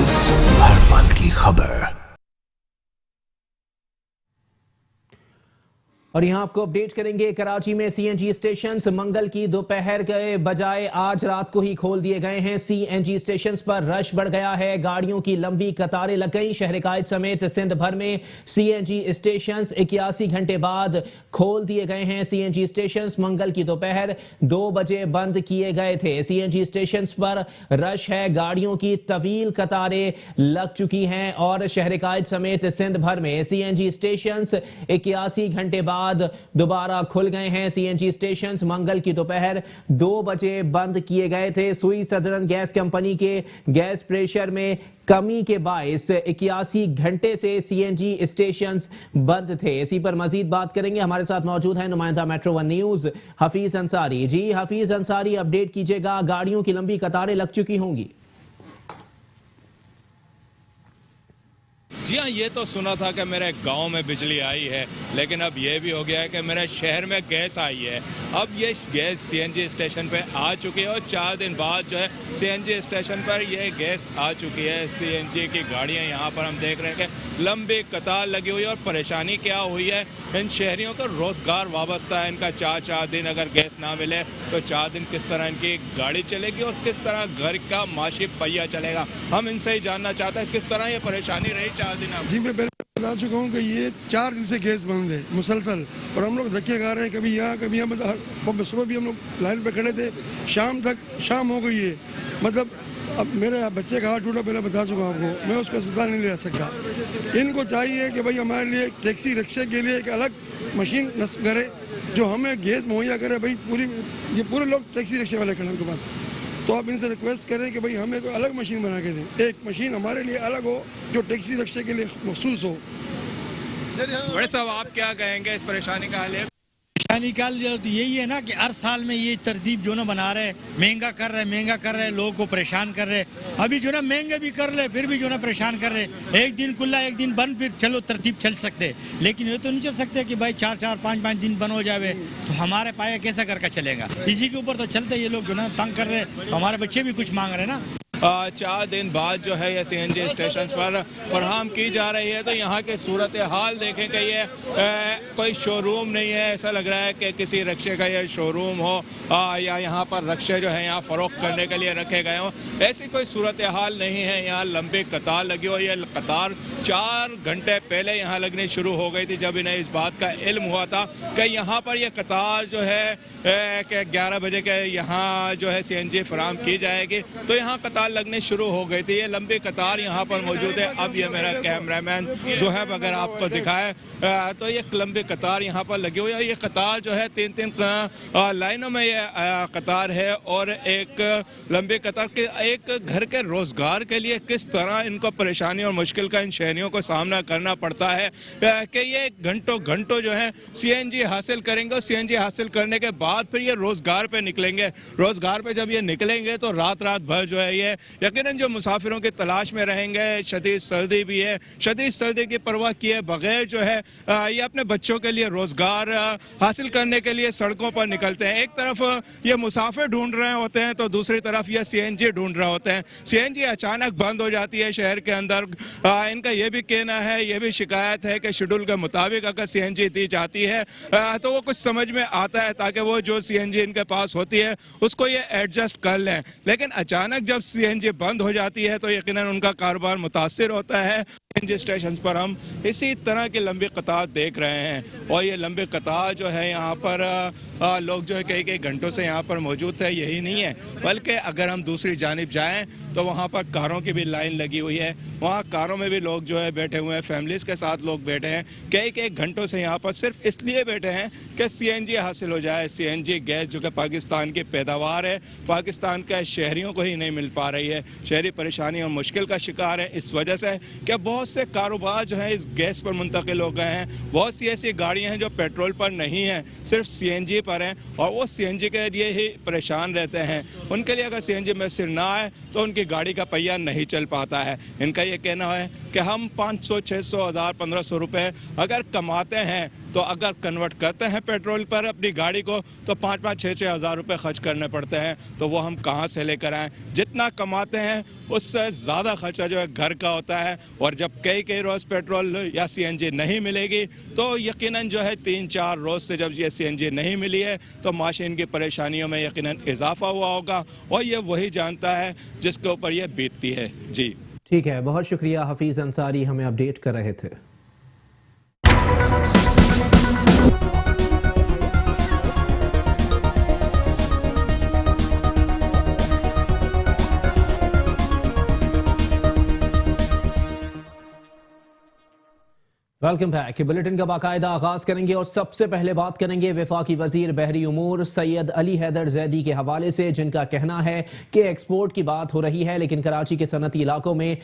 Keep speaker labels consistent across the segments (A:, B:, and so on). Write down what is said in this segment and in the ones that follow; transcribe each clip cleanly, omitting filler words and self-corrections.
A: News, हर पल की खबर।
B: और यहां आपको अपडेट करेंगे, कराची में सीएनजी स्टेशंस मंगल की दोपहर के बजाय आज रात को ही खोल दिए गए हैं। सीएनजी स्टेशंस पर रश बढ़ गया है, गाड़ियों की लंबी कतारें लग गई। शहर कायद समेत सिंध भर में सीएनजी स्टेशंस 81 घंटे बाद खोल दिए गए हैं। सीएनजी स्टेशंस मंगल की दोपहर 2 बजे बंद किए गए थे। सीएनजी स्टेशंस पर रश है, गाड़ियों की तवील कतारें लग चुकी हैं और शहर कायद समेत सिंध भर में सीएनजी स्टेशंस 81 घंटे बाद दोबारा खुल गए हैं। सीएनजी स्टेशंस मंगल की दोपहर 2 बजे बंद किए गए थे। सुई सदरन गैस कंपनी के गैस प्रेशर में कमी के बायस 81 घंटे से सीएनजी स्टेशंस बंद थे। इसी पर मजीद बात करेंगे, हमारे साथ मौजूद है नुमाइंदा metro one news Hafeez Ansari. जी हफीज अंसारी, अपडेट कीजिएगा, गाड़ियों की लंबी कतारें लग चुकी होंगी।
C: जी हाँ, ये तो सुना था कि मेरे गांव में बिजली आई है, लेकिन अब ये भी हो गया है कि मेरे शहर में गैस आई है। अब ये गैस सीएनजी स्टेशन पे आ चुकी है और 4 दिन बाद जो है सीएनजी स्टेशन पर ये गैस आ चुकी है। सीएनजी की गाड़ियां यहाँ पर हम देख रहे हैं कि लंबी कतार लगी हुई है। और परेशानी क्या हुई है, इन शहरियों का रोज़गार वाबस्ता है। इनका 4 दिन अगर गैस ना मिले तो 4 दिन किस तरह इनकी गाड़ी चलेगी और किस तरह घर का माशी पहिया चलेगा। हम इनसे ही जानना चाहते हैं किस तरह ये परेशानी रही 4 दिन।
D: जी मैं पहले बता चुका हूँ कि ये 4 दिन से गैस बंद है मुसलसल, और हम लोग धक्के खा रहे हैं, कभी यहाँ कभी यहाँ। मतलब सुबह भी हम लोग लाइन पे खड़े थे, शाम हो गई है। मतलब अब मेरे बच्चे का हाथ टूटा, पहले बता चुका हूँ आपको, मैं उसको अस्पताल नहीं ले जा सकता। इनको चाहिए कि भाई हमारे लिए टैक्सी रिक्शे के लिए एक अलग मशीन नस्ब करे जो हमें गैस मुहैया करे। भाई पूरे लोग टैक्सी रिक्शे वाले खड़े उनके पास, तो आप इनसे रिक्वेस्ट करें कि भाई हमें कोई अलग मशीन बना के दें, एक मशीन हमारे लिए अलग हो जो टैक्सी रिक्शे के लिए मखसूस हो।
C: बड़े साहब, आप क्या कहेंगे इस परेशानी का हल है?
E: परेशानी का तो यही है ना कि हर साल में ये तरतीब जो ना बना रहे, महंगा कर रहे, लोगों को परेशान कर रहे। अभी जो ना महंगे भी कर रहे, फिर भी जो ना परेशान कर रहे। एक दिन खुला एक दिन बंद, फिर चलो तरतीब चल सकते, लेकिन ये तो नहीं चल सकते कि भाई 4-4, 5-5 दिन बंद हो जाए तो हमारे पाया कैसा करके चलेगा। इसी के ऊपर तो चलते ये लोग जो ना तंग कर रहे, तो हमारे बच्चे भी कुछ मांग रहे ना।
C: 4 दिन बाद जो है ये सीएनजी स्टेशन पर फराहम की जा रही है। तो यहाँ के सूरत हाल देखें कि ये कोई शोरूम नहीं है, ऐसा लग रहा है कि किसी रिक्शे का ये शोरूम हो या यहाँ पर रिक्शे जो है यहाँ फ़रोख्त करने के लिए रखे गए हों। ऐसी कोई सूरत हाल नहीं है। यहाँ लंबी कतार लगी हुई है। कतार 4 घंटे पहले यहाँ लगनी शुरू हो गई थी, जब इन्हें इस बात का इल्म हुआ था कि यहाँ पर यह कतार जो है कि 11 बजे के यहाँ जो है सीएनजी फराहम की जाएगी, तो यहाँ कतार लगने शुरू हो गई थी। ये लंबी कतार यहाँ पर मौजूद है। अब ये मेरा कैमरामैन जोहैब अगर आपको दिखाए तो ये लंबी कतार यहाँ पर लगी हुई है। ये कतार जो है 3-3 लाइनों में ये कतार है और एक लंबी कतार के एक घर के रोजगार के लिए किस तरह इनको परेशानी और मुश्किल का इन शहरियों को सामना करना पड़ता है कि ये घंटों जो है सीएनजी हासिल करेंगे और सीएनजी हासिल करने के बाद फिर ये रोजगार पे निकलेंगे। रोजगार पे जब ये निकलेंगे तो रात भर जो है ये यकीनन जो मुसाफिरों की तलाश में रहेंगे। शदीद सर्दी भी है, शदीद सर्दी की परवाह किए बगैर जो है ये अपने बच्चों के लिए रोजगार हासिल करने के लिए सड़कों पर निकलते हैं। एक तरफ ये मुसाफिर ढूंढ रहे होते हैं तो दूसरी तरफ ये सीएनजी ढूंढ रहे होते हैं। सीएनजी अचानक बंद हो जाती है शहर के अंदर। इनका ये भी कहना है, ये भी शिकायत है कि शेड्यूल के मुताबिक अगर सीएनजी दी जाती है तो वो कुछ समझ में आता है ताकि वो जो सीएनजी इनके पास होती है उसको ये एडजस्ट कर लें। लेकिन अचानक जब सीएनजी बंद हो जाती है तो यकीनन उनका कारोबार मुतासिर होता है। सीएनजी स्टेशन पर हम इसी तरह की लंबी कतार देख रहे हैं और ये लंबी कतार जो है यहाँ पर लोग जो है कई घंटों से यहाँ पर मौजूद है। यही नहीं है बल्कि अगर हम दूसरी जानिब जाएं तो वहाँ पर कारों की भी लाइन लगी हुई है। वहाँ कारों में भी लोग जो है बैठे हुए हैं, फैमिलीज के साथ लोग बैठे हैं। कई घंटों से यहाँ पर सिर्फ इसलिए बैठे हैं कि सीएनजी हासिल हो जाए। सीएनजी गैस जो कि पाकिस्तान की पैदावार है, पाकिस्तान के शहरियों को ही नहीं मिल पा रही है। शहरी परेशानी और मुश्किल का शिकार है इस वजह से कि बहुत से कारोबार जो है इस गैस पर मुंतकिल हो गए हैं। बहुत सी ऐसी गाड़ियाँ हैं जो पेट्रोल पर नहीं हैं, सिर्फ सीएनजी पर हैं और वो सीएनजी के लिए ही परेशान रहते हैं। उनके लिए अगर सीएनजी मैसर ना आए तो उनकी गाड़ी का पहिया नहीं चल पाता है। इनका ये कहना है कि हम 500, 600, 1000, 1500 रुपए अगर कमाते हैं तो अगर कन्वर्ट करते हैं पेट्रोल पर अपनी गाड़ी को तो 5-5, 6-6 हज़ार रुपये खर्च करने पड़ते हैं। तो वो हम कहाँ से लेकर आएँ? जितना कमाते हैं उससे ज़्यादा खर्चा जो है घर का होता है। और जब कई रोज़ पेट्रोल या CNG नहीं मिलेगी तो यकीनन जो है 3-4 रोज़ से जब ये CNG नहीं मिली है तो माशीन की परेशानियों में यकीनन इजाफा हुआ होगा, और ये वही जानता है जिसके ऊपर ये बीतती है। जी
B: ठीक है, बहुत शुक्रिया हफीज़ अंसारी, हमें अपडेट कर रहे थे। Welcome back. बुलेटिन का बाकायदा आगाज करेंगे और सबसे पहले बात करेंगे वफाकी वजीर बहरी उमूर सैयद अली हैदर जैदी के हवाले से, जिनका कहना है कि एक्सपोर्ट की बात हो रही है लेकिन कराची के सनती इलाकों में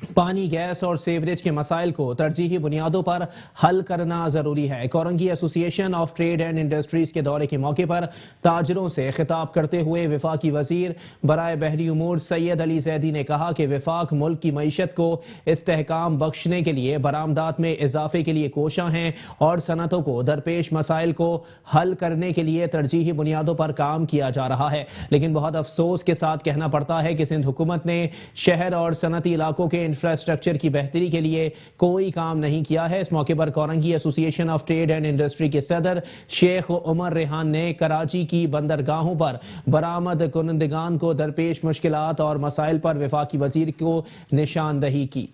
B: पानी, गैस और सीवरेज के मसाइल को तरजीही बुनियादों पर हल करना जरूरी है। Korangi association of trade and industries के दौरे के मौके पर ताजरों से खिताब करते हुए वफाकी वजीर बराए बहरी उमूर सैयद अली जैदी ने कहा कि वफाक मुल्क की मईशत को इस्तेहकाम बख्शने के लिए बरामदात में इजाफे के लिए कोशां हैं और सनतों को दरपेश मसाइल को हल करने के लिए तरजीही बुनियादों पर काम किया जा रहा है। लेकिन बहुत अफसोस के साथ कहना पड़ता है कि सिंध हुकूमत ने शहर और सनती इलाकों के इंफ्रास्ट्रक्चर की बेहतरी के लिए कोई काम नहीं किया है। इस मौके पर Korangi association of trade and industry के सदर शेख उमर रेहान ने कराची की बंदरगाहों पर बरामद कुनंदगान को दरपेश मुश्किलात और मसाइल पर वफाकी वजीर को निशानदही की।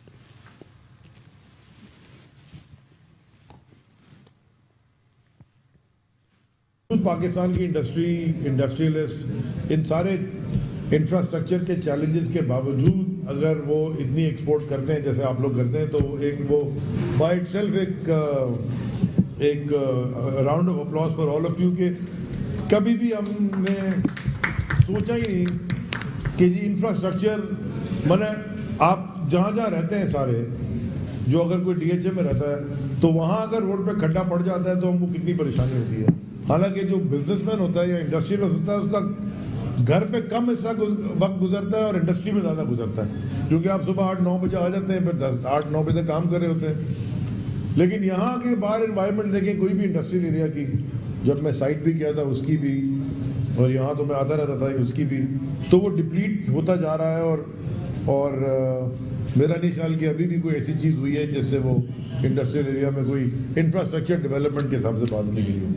F: पाकिस्तान की इंडस्ट्रियलिस्ट इन सारे इंफ्रास्ट्रक्चर के चैलेंजेस के बावजूद अगर वो इतनी एक्सपोर्ट करते हैं जैसे आप लोग करते हैं तो एक वो बाय इटसेल्फ एक round of applause for all of you के कभी भी हमने सोचा ही नहीं कि जी इंफ्रास्ट्रक्चर माने आप जहाँ जहाँ रहते हैं सारे, जो अगर कोई DHA में रहता है तो वहाँ अगर रोड पे खड्डा पड़ जाता है तो हमको कितनी परेशानी होती है। हालांकि जो बिजनेसमैन होता है या इंडस्ट्रियलिस्ट होता है उसका घर पे कम हिस्सा वक्त गुजरता है और इंडस्ट्री में ज़्यादा गुजरता है, क्योंकि आप सुबह 8-9 बजे आ जाते हैं, फिर 8-9 बजे तक काम कर रहे होते हैं। लेकिन यहाँ के बाहर एनवायरनमेंट देखें, कोई भी इंडस्ट्रियल एरिया की, जब मैं साइट भी किया था उसकी भी, और यहाँ तो मैं आता रहता था उसकी भी, तो वो डिप्लीट होता जा रहा है। और मेरा नहीं ख्याल कि अभी भी कोई ऐसी चीज़ हुई है जिससे वो इंडस्ट्रियल एरिया में कोई इंफ्रास्ट्रक्चर डेवलपमेंट के हिसाब से बात की गई हो।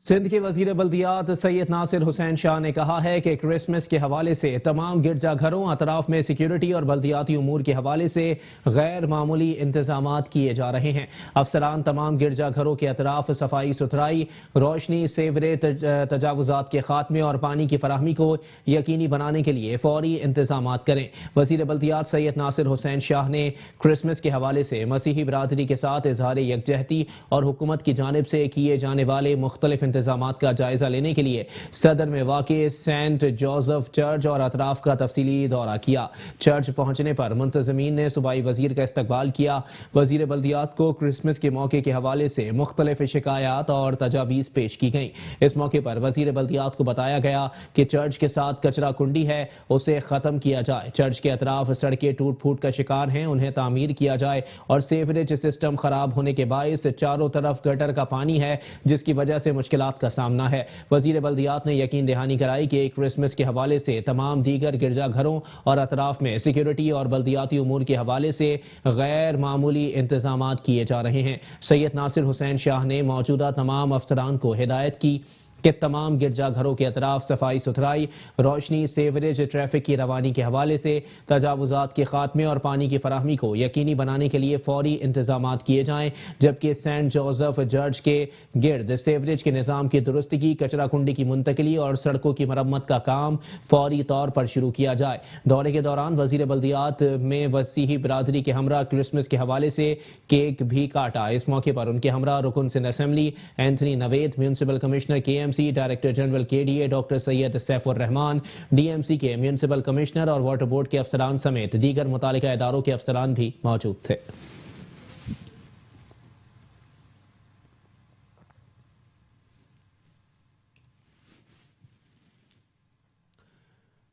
B: सिंध के वजीर बल्दियात सैयद नासिर हुसैन शाह ने कहा है कि क्रिसमस के हवाले से तमाम गिरजाघरों अतराफ में सिक्योरिटी और बल्दियाती उमूर के हवाले से गैर मामूली इंतजामात किए जा रहे हैं। अफसरान तमाम गिरजाघरों के अतराफ सफाई सुथराई, रोशनी, सेवरेज तजावुजात के खात्मे और पानी की फराहमी को यकीनी बनाने के लिए फौरी इंतजामात करें। वजीर बल्दियात सैयद नासिर हुसैन शाह ने क्रिसमस के हवाले से मसीही बरादरी के साथ इजहार यकजहती और हुकूमत की जानिब से किए जाने वाले मुख्तलिफ इंतजामात का जायजा लेने के लिए सदर में वाक़े सेंट जोसेफ चर्च और अतराफ का तफसीली दौरा किया। चर्च पहुंचने पर मुंतजमीन ने सूबाई वजीर का इस्तकबाल किया। वजीर बल्दियात को क्रिसमस के मौके के हवाले से मुख्तलिफ शिकायत और तजावीज़ पेश की गई। इस मौके पर वजीर बल्दियात को बताया गया कि चर्च के साथ कचरा कुंडी है, उसे ख़त्म किया जाए। चर्च के अतराफ सड़कें टूट फूट का शिकार हैं, उन्हें तामीर किया जाए और सेवरेज सिस्टम खराब होने के बायस चारों तरफ गटर का पानी है जिसकी वजह से मुश्किलात का सामना है। वजीर बल्दियात ने यकीन दहानी कराई कि क्रिसमस के हवाले से तमाम दीगर गिरजाघरों और अतराफ में सिक्योरिटी और बल्दियाती उमूर के हवाले से गैर मामूली इंतजामात किए जा रहे हैं। सैयद नासिर हुसैन शाह ने मौजूदा तमाम अफसरान को हिदायत की कि तमाम गिरजाघरों के अतराफ सफाई सुथराई, रोशनी, सेवरेज, ट्रैफिक की रवानी के हवाले से तजावुजात के खात्मे और पानी की फराहमी को यकीनी बनाने के लिए फौरी इंतजामात किए जाएँ। जबकि सेंट जोसेफ चर्च के गिर्द सेवरेज के निज़ाम की दुरुस्तगी, कचरा कुंडी की मुंतकली और सड़कों की मरम्मत का काम फौरी तौर पर शुरू किया जाए। दौरे के दौरान वजीर बल्दियात में वसीही बरादरी के हमरा क्रिसमस के हवाले से केक भी काटा। इस मौके पर उनके हमरा रुकन Sindh assembly Anthony Naveed, municipal commissioner KMC, director general KDA doctor Syed Saifur Rahman, DMC के म्यूनसिपल कमिश्नर और वाटर बोर्ड के अफसरान समेत दीगर मुतालिका इदारों के अफसरान भी मौजूद थे।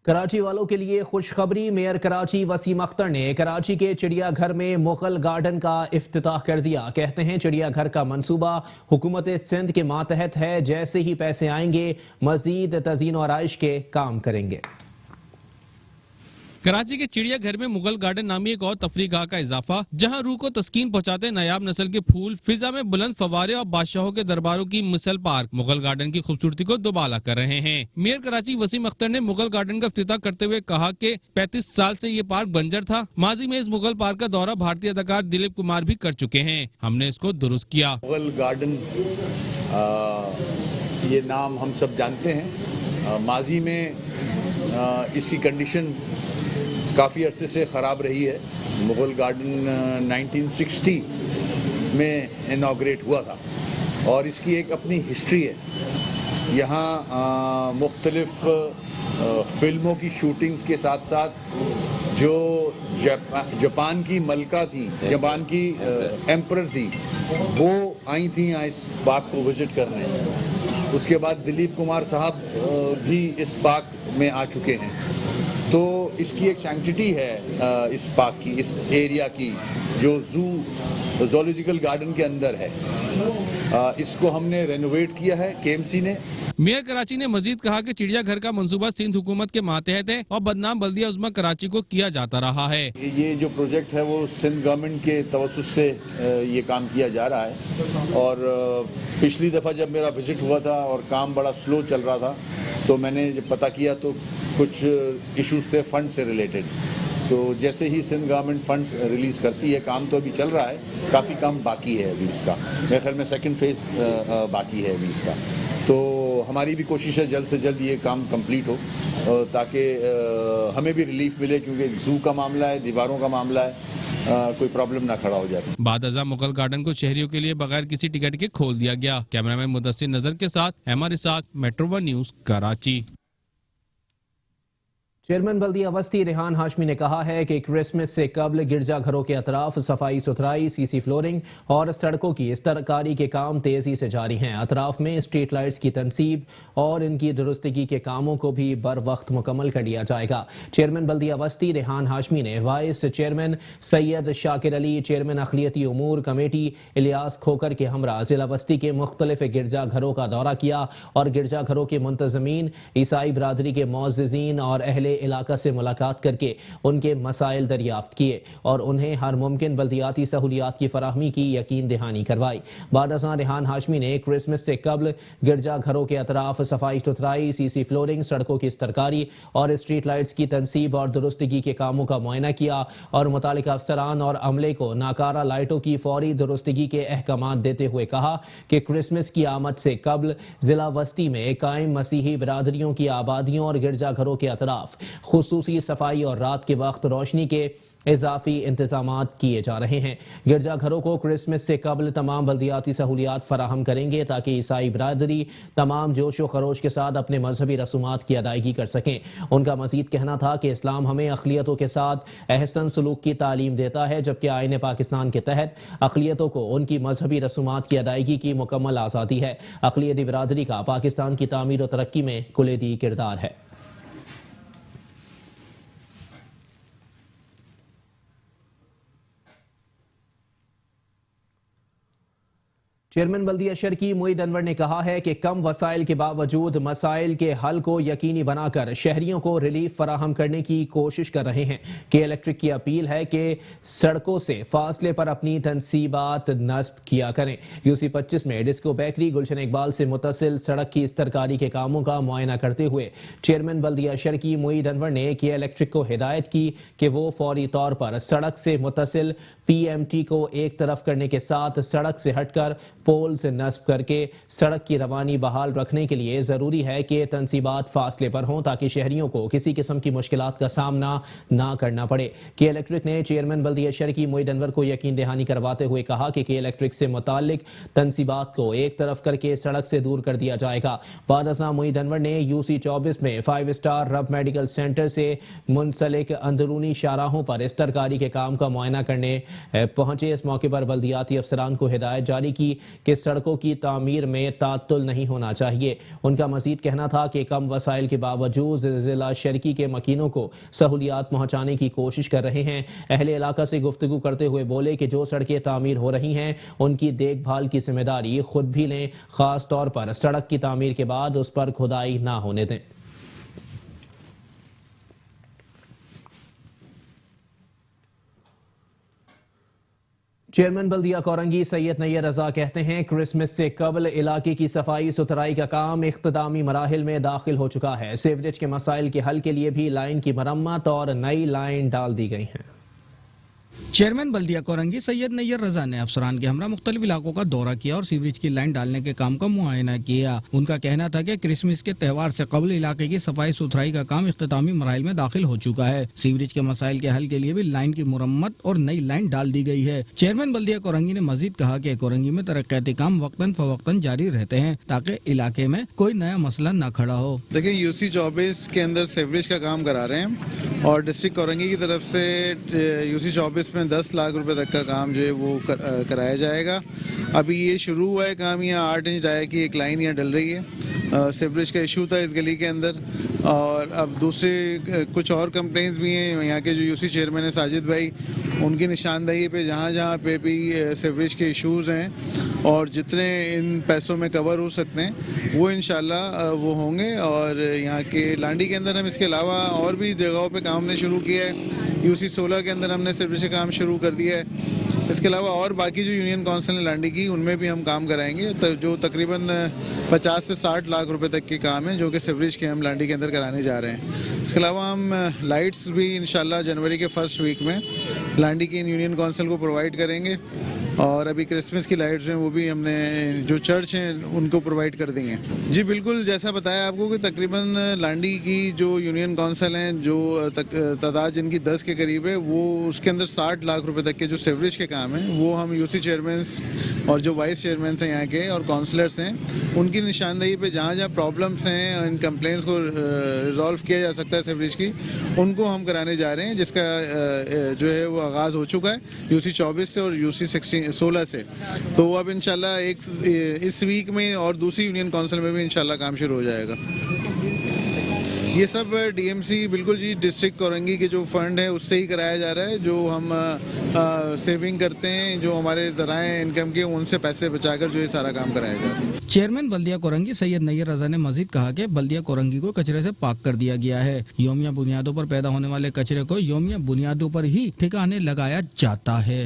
B: कराची वालों के लिए खुशखबरी। मेयर कराची वसीम अख्तर ने कराची के चिड़ियाघर में मुगल गार्डन का इफ्तिताह कर दिया। कहते हैं चिड़ियाघर का मंसूबा हुकूमत सिंध के मातहत है, जैसे ही पैसे आएंगे मजीद तज़ीन और आइश के काम करेंगे।
G: कराची के चिड़ियाघर में मुगल गार्डन नामी एक और तफरीगाह का इजाफा, जहां रूह को तस्कीन पहुंचाते नायाब नस्ल के फूल, फिजा में बुलंद फवारे और बादशाहों के दरबारों की मिसल पार्क मुगल गार्डन की खूबसूरती को दोबाला कर रहे हैं। मेयर कराची वसीम अख्तर ने मुगल गार्डन का इफ्तिताह करते हुए कहा कि 35 साल से ये पार्क बंजर था। माजी में इस मुगल पार्क का दौरा भारतीय अदाकार दिलीप कुमार भी कर चुके हैं। हमने इसको दुरुस्त किया।
H: मुगल गार्डन ये नाम हम सब जानते हैं। माजी में इसकी कंडीशन काफ़ी अरसे से ख़राब रही है। मुगल गार्डन 1960 में इनॉग्रेट हुआ था और इसकी एक अपनी हिस्ट्री है। यहाँ मुख्तलिफ फिल्मों की शूटिंग्स के साथ साथ जो जापान की मलका थी, जापान की एम्परर थी, वो आई थी यहाँ इस पार्क को विज़िट करने। उसके बाद दिलीप कुमार साहब भी इस पार्क में आ चुके हैं। तो इसकी एक सैंक्टिटी है इस पार्क की, इस एरिया की, जो ज़ूलॉजिकल गार्डन के अंदर है। इसको हमने रेनोवेट किया है केएमसी ने।
G: मेयर कराची ने मजीद कहा कि चिड़ियाघर का मंसूबा सिंध हुकूमत के मातहत है और बदनाम बल्दिया उज़्मा कराची को किया जाता रहा है।
H: ये जो प्रोजेक्ट है वो सिंध गवर्नमेंट के तवस्सुस से ये काम किया जा रहा है। और पिछली दफ़ा जब मेरा विजिट हुआ था और काम बड़ा स्लो चल रहा था, तो मैंने जब पता किया तो कुछ इश्यूज थे फंड से रिलेटेड। तो जैसे ही सिंध गवर्नमेंट फंड्स रिलीज़ करती है, काम तो अभी चल रहा है, काफ़ी काम बाकी है अभी इसका। मेरे ख्याल में सेकंड फेज़ बाकी है अभी इसका। तो हमारी भी कोशिश है जल्द से जल्द ये काम कंप्लीट हो, ताकि हमें भी रिलीफ मिले, क्योंकि जू का मामला है, दीवारों का मामला है, कोई प्रॉब्लम ना खड़ा हो जाए।
G: बाद अज़ा मुगल गार्डन को शहरियों के लिए बगैर किसी टिकट के खोल दिया गया। कैमरामैन मुदस्सिर नजर के साथ MR Ishaq, metro 1 news, Karachi.
B: Chairman बल्दिया वस्ती रेहान हाशमी ने कहा है कि क्रिसमस से कबल गिरजाघरों के अतराफ सफाई सुथराई, सीसी फ्लोरिंग और सड़कों की इस्तरकारी के काम तेजी से जारी हैं। अतराफ में स्ट्रीट लाइट्स की तनसीब और इनकी दुरुस्तगी के कामों को भी बर वक्त मुकम्मल कर लिया जाएगा। चेयरमैन बल्दिया वस्ती रेहान हाशमी ने vice chairman Syed Shakir Ali, chairman अखिलियती उमूर कमेटी इलियास खोकर के हमरा जिला वस्ती के मुख्तलिफ गिरजाघरों का दौरा किया और गिरजाघरों के मुंतजमीन, ईसाई बरादरी के मोअज़्ज़िज़ीन और अहले इलाका से मुलाकात करके उनके मसाइल दरियाफ्त किए और उन्हें हर मुमकिन बल्दियाती सहूलियात की फराहमी की यकीन दहानी करवाई। बाद अज़ां रेहान हाशमी ने क्रिसमस से कबल गिरजाघरों के अतराफ सफाई सुथराई, सीसी फ्लोरिंग, सड़कों की इस्तरकारी और स्ट्रीट लाइट्स की तनसीब और दुरुस्तगी के कामों का मुआयना किया और मुतालिका अफसरान और अमले को नाकारा लाइटों की फौरी दुरुस्तगी के अहकामात देते हुए कहा कि क्रिसमस की आमद से कबल जिला वस्ती में कायम मसीही बिरादरियों की आबादियों और गिरजाघरों के अतराफ खुसूसी सफाई और रात के वक्त रोशनी के इजाफी इंतजामात किए जा रहे हैं। गिरजाघरों को क्रिसमस से कबल तमाम बल्दियाती सहूलियात फराहम करेंगे ताकि ईसाई बिरादरी तमाम जोश व खरोश के साथ अपने मजहबी रसूमात की अदायगी कर सकें। उनका मजीद कहना था कि इस्लाम हमें अक़लियतों के साथ एहसन सलूक की तालीम देता है, जबकि आईन पाकिस्तान के तहत अक़लियतों को उनकी मजहबी रसूमात की अदायगी की मुकम्मल आज़ादी है। अक़लियती बिरादरी का पाकिस्तान की तामीर और तरक्की में कुलीदी किरदार है। चेयरमैन बल्दिया शर्की मोईद अनवर ने कहा है कि कम वसाइल के बावजूद मसाइल के हल को यकीनी बनाकर शहरियों को रिलीफ फराहम करने की कोशिश कर रहे हैं। के इलेक्ट्रिक की अपील है कि सड़कों से फासले पर अपनी तनसीबात नस्ब किया करें। यूसी 25 में डिस्को बेकरी गुलशन इकबाल से मुतसिल सड़क की इस्तरकारी के कामों का मुआयना करते हुए चेयरमैन बल्दिया शर्की मोईद अनवर ने के इलेक्ट्रिक को हिदायत की कि वो फौरी तौर पर सड़क से मुतसिल PMT को एक तरफ करने के साथ सड़क से हटकर पोल से नस्ब करके सड़क की रवानी बहाल रखने के लिए जरूरी है कि तनसीबात फासले पर हों ताकि शहरियों को किसी किस्म की मुश्किलात का सामना ना करना पड़े। के इलेक्ट्रिक ने चेयरमैन बल्दिया शर्की मोईद अनवर को यकीन दहानी करवाते हुए कहा कि के इलेक्ट्रिक से मुताल्लिक तनसीबात को एक तरफ करके सड़क से दूर कर दिया जाएगा। बाद अज़ां मोईद अनवर ने यूसी 24 में 5 स्टार रब मेडिकल सेंटर से मुंसलिक अंदरूनी शाहराहों पर इस्तरकारी के काम का मुआयना करने पहुंचे। इस मौके पर बल्दियाती अफसरान को हिदायत जारी की कि सड़कों की तामीर में तात्तुल नहीं होना चाहिए। उनका मजीद कहना था कि कम वसाइल के बावजूद जिला शर्की के मकीनों को सहूलियात पहुँचाने की कोशिश कर रहे हैं। अहले इलाका से गुफ्तगू करते हुए बोले कि जो सड़कें तामीर हो रही हैं उनकी देखभाल की जिम्मेदारी खुद भी लें, खास तौर पर सड़क की तामीर के बाद उस पर खुदाई ना होने दें। चेयरमैन बल्दिया कोरंगी सैयद नैयर रजा कहते हैं क्रिसमस से कबल इलाके की सफाई सुथराई का काम इख्तितामी मराहिल में दाखिल हो चुका है। सीवरेज के मसाइल के हल के लिए भी लाइन की मरम्मत और नई लाइन डाल दी गई है।
I: चेयरमैन बल्दिया कोरंगी सैयद नैयर रजा ने अफसरान के हमरा मुख्तलिफ इलाकों का दौरा किया और सीवरेज की लाइन डालने के काम का मुआयना किया। उनका कहना था कि क्रिसमस के त्यौहार से कबल इलाके की सफाई सुथराई का काम इख्तितामी मराहिल में दाखिल हो चुका है। सीवरेज के मसाइल के हल के लिए भी लाइन की मुरम्मत और नई लाइन डाल दी गई है। चेयरमैन बल्दिया कोरंगी ने मजीद कहा कि कोरंगी में तरक्याती काम वक्तन फवक्तन जारी रहते हैं ताकि इलाके में कोई नया मसला न खड़ा हो।
J: देखिए, यूसी 24 के अंदर सीवरेज का काम करा रहे हैं और डिस्ट्रिक्ट कोरंगी की तरफ से यूसी 24 में 10 लाख रुपए तक का काम जो है वो कराया जाएगा। अभी ये शुरू हुआ है काम। यहाँ 8 इंच डाया की एक लाइन यहाँ डल रही है। सीवरेज का इशू था इस गली के अंदर और अब दूसरे कुछ और कंप्लेंट्स भी हैं। यहाँ के जो यूसी चेयरमैन है साजिद भाई, उनकी निशानदही पे जहाँ जहाँ पे भी सीवरेज के इश्यूज़ हैं और जितने इन पैसों में कवर हो सकते हैं वो इंशाल्लाह वो होंगे। और यहाँ के लांडी के अंदर हम इसके अलावा और भी जगहों पे काम हमने शुरू किया है। यूसी 16 के अंदर हमने सीवरेज का काम शुरू कर दिया है। इसके अलावा और बाकी जो यूनियन काउंसिल है लांडी की, उनमें भी हम काम कराएंगे जो तकरीबन 50 से 60 लाख रुपए तक के काम हैं जो कि सीवरेज के हम लांडी के अंदर कराने जा रहे हैं। इसके अलावा हम लाइट्स भी इंशाल्लाह जनवरी के फर्स्ट वीक में लांडी की यूनियन काउंसिल को प्रोवाइड करेंगे और अभी क्रिसमस की लाइट्स हैं वो भी हमने जो चर्च हैं उनको प्रोवाइड कर देंगे। जी बिल्कुल, जैसा बताया आपको कि तकरीबन लांडी की जो यूनियन काउंसिल हैं जो तादाद जिनकी 10 के करीब है, वो उसके अंदर 60 लाख रुपए तक के जो सीवरेज के काम हैं वो हम यूसी चेयरमैन्स और जो वाइस चेयरमैन हैं यहाँ के और काउंसलर्स हैं उनकी निशानदेही पे जहाँ जहाँ प्रॉब्लम्स हैं, इन कंप्लेंट्स को रिजॉल्व किया जा सकता है सीवरेज की, उनको हम कराने जा रहे हैं, जिसका जो है वो आगाज़ हो चुका है यूसी 24 से और यूसी 16 से। तो अब इंशाल्लाह इस वीक में और दूसरी यूनियन काउंसिल में भी इंशाल्लाह काम शुरू हो जाएगा। ये सब डीएमसी बिल्कुल जी डिस्ट्रिक्ट कोरंगी के जो फंड है उससे ही कराया जा रहा है। जो हम सेविंग करते हैं, जो हमारे ज़राए इनकम के, उनसे पैसे बचाकर जो ये सारा काम कराया जा रहा है।
I: चेयरमैन बल्दिया कोरंगी सैयद नैयर रजा ने मजीद कहा कि बल्दिया कोरंगी को कचरे से पाक कर दिया गया है। योमिया बुनियादों पर पैदा होने वाले कचरे को योमिया बुनियादों पर ही ठिकाने लगाया जाता है।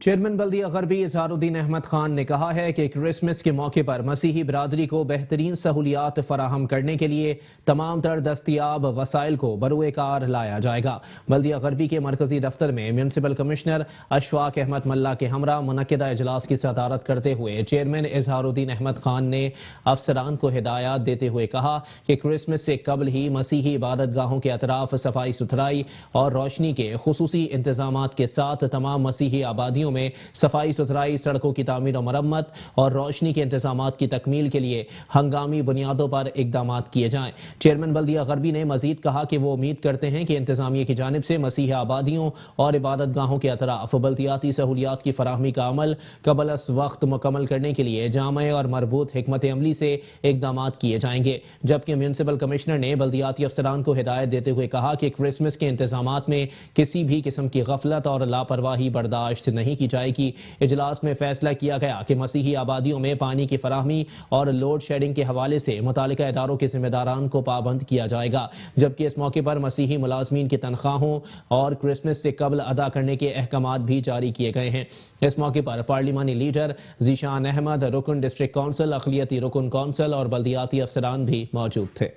B: चेयरमैन बल्दिया गरबी इजहारुद्दीन अहमद खान ने कहा है कि क्रिसमस के मौके पर मसीही बिरादरी को बेहतरीन सहूलियात फराहम करने के लिए तमाम तर दस्तियाब वसाइल को बरूए कार लाया जाएगा। बल्दिया गरबी के मरकजी दफ्तर में म्यूनसिपल कमिश्नर अशफाक अहमद मल्ला के हमरा मुनक्किदा इजलास की सदारत करते हुए चेयरमैन इजहारुद्दीन अहमद खान ने अफसरान को हिदायत देते हुए कहा कि क्रिसमस से कबल ही मसीही इबादत गाहों के अतराफ सफाई सुथराई और रोशनी के खुसूसी इंतजाम के साथ तमाम मसीही आबादियों में सफाई सुथराई, सड़कों की तामीर और मरम्मत और रोशनी के इंतजाम की तकमील के लिए हंगामी बुनियादों पर इकदाम किए जाएं। चेयरमैन बल्दिया गरबी ने मजीद कहा कि वो उम्मीद करते हैं कि इंतजामिया की जानिब से मसीह आबादियों और इबादत गाहों के अतराफ बल्दियाती सहूलियात की फराहमी का अमल कबल वक्त मुकम्मल करने के लिए जामे और मरबूत हिकमत अमली से इकदाम किए जाएंगे। जबकि म्यूनसिपल कमिश्नर ने बल्दियाती अफसरान को हिदायत देते हुए कहा कि क्रिसमस के इंतजाम में किसी भी किस्म की गफलत और लापरवाही बर्दाश्त नहीं की जाएगी। इजलास में फैसला किया गया कि मसीही आबादियों में पानी की फराहमी और लोड शेडिंग के हवाले से मुतालिका इदारों के जिम्मेदारान को पाबंद किया जाएगा। जबकि इस मौके पर मसीही मुलाजमीन की तनख्वाहों और क्रिसमस से कबल अदा करने के अहकामात भी जारी किए गए हैं। इस मौके पर पार्लिमानी लीडर जीशान अहमद, रुकन डिस्ट्रिक्ट काउंसिल, अखिलियती रुकन काउंसिल और बल्दियाती अफसरान भी मौजूद थे।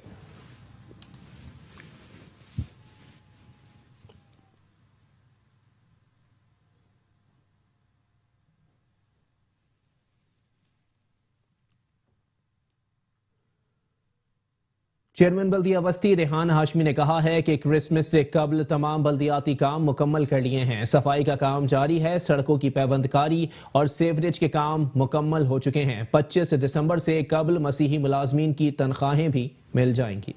B: चेयरमैन बल्दिया वस्ती रेहान हाशमी ने कहा है कि क्रिसमस से कबल तमाम बल्दियाती काम मुकम्मल कर लिए हैं। सफाई का काम जारी है, सड़कों की पैबंदकारी और सीवरेज के काम मुकम्मल हो चुके हैं। 25 दिसंबर से कबल मसीही मुलाजमीन की तनख्वाहें भी मिल जाएंगी।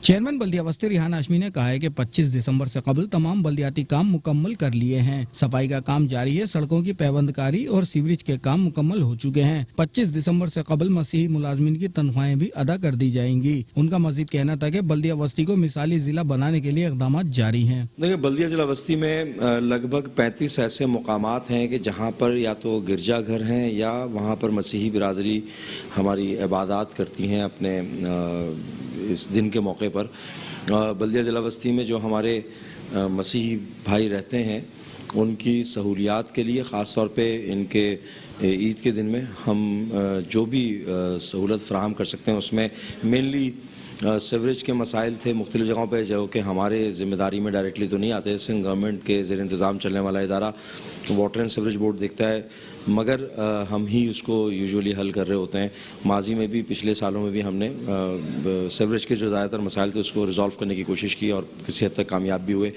I: चेयरमैन बल्दिया बस्ती रिहान हाशमी ने कहा है कि 25 दिसंबर से कबल तमाम बल्दियाती काम मुकम्मल कर लिए हैं। सफाई का काम जारी है, सड़कों की पैबंदकारी और सीवरेज के काम मुकम्मल हो चुके हैं। 25 दिसंबर से कबल मसीही मुलाजमीन की तनख्वाहें भी अदा कर दी जाएंगी। उनका मजीद कहना था कि बल्दिया बस्ती को मिसाली जिला बनाने के लिए इक़दाम जारी हैं।
K: देखिए, बल्दिया जिला बस्ती में लगभग 35 ऐसे मुकामात हैं कि जहाँ पर या तो गिरजाघर हैं या वहाँ पर मसीही बिरादरी हमारी इबादत करती हैं अपने इस दिन के मौके पर। बल्दिया जिला बस्ती में जो हमारे मसीही भाई रहते हैं उनकी सहूलियात के लिए ख़ास तौर पे इनके ईद के दिन में हम जो भी सहूलत फराहम कर सकते हैं उसमें मेनली सीवरेज के मसाइल थे मुख्तलिफ़ जगहों पे जो कि हमारे ज़िम्मेदारी में डायरेक्टली तो नहीं आते। सिंध गवर्नमेंट के ज़ेर इंतज़ाम चलने वाला इदारा वाटर एंड सीवरेज बोर्ड देखता है, मगर हम ही उसको यूजुअली हल कर रहे होते हैं। माजी में भी पिछले सालों में भी हमने सीवरेज के जो ज़्यादातर मसाइल थे उसको रिजॉल्व करने की कोशिश की और किसी हद तक कामयाब भी हुए।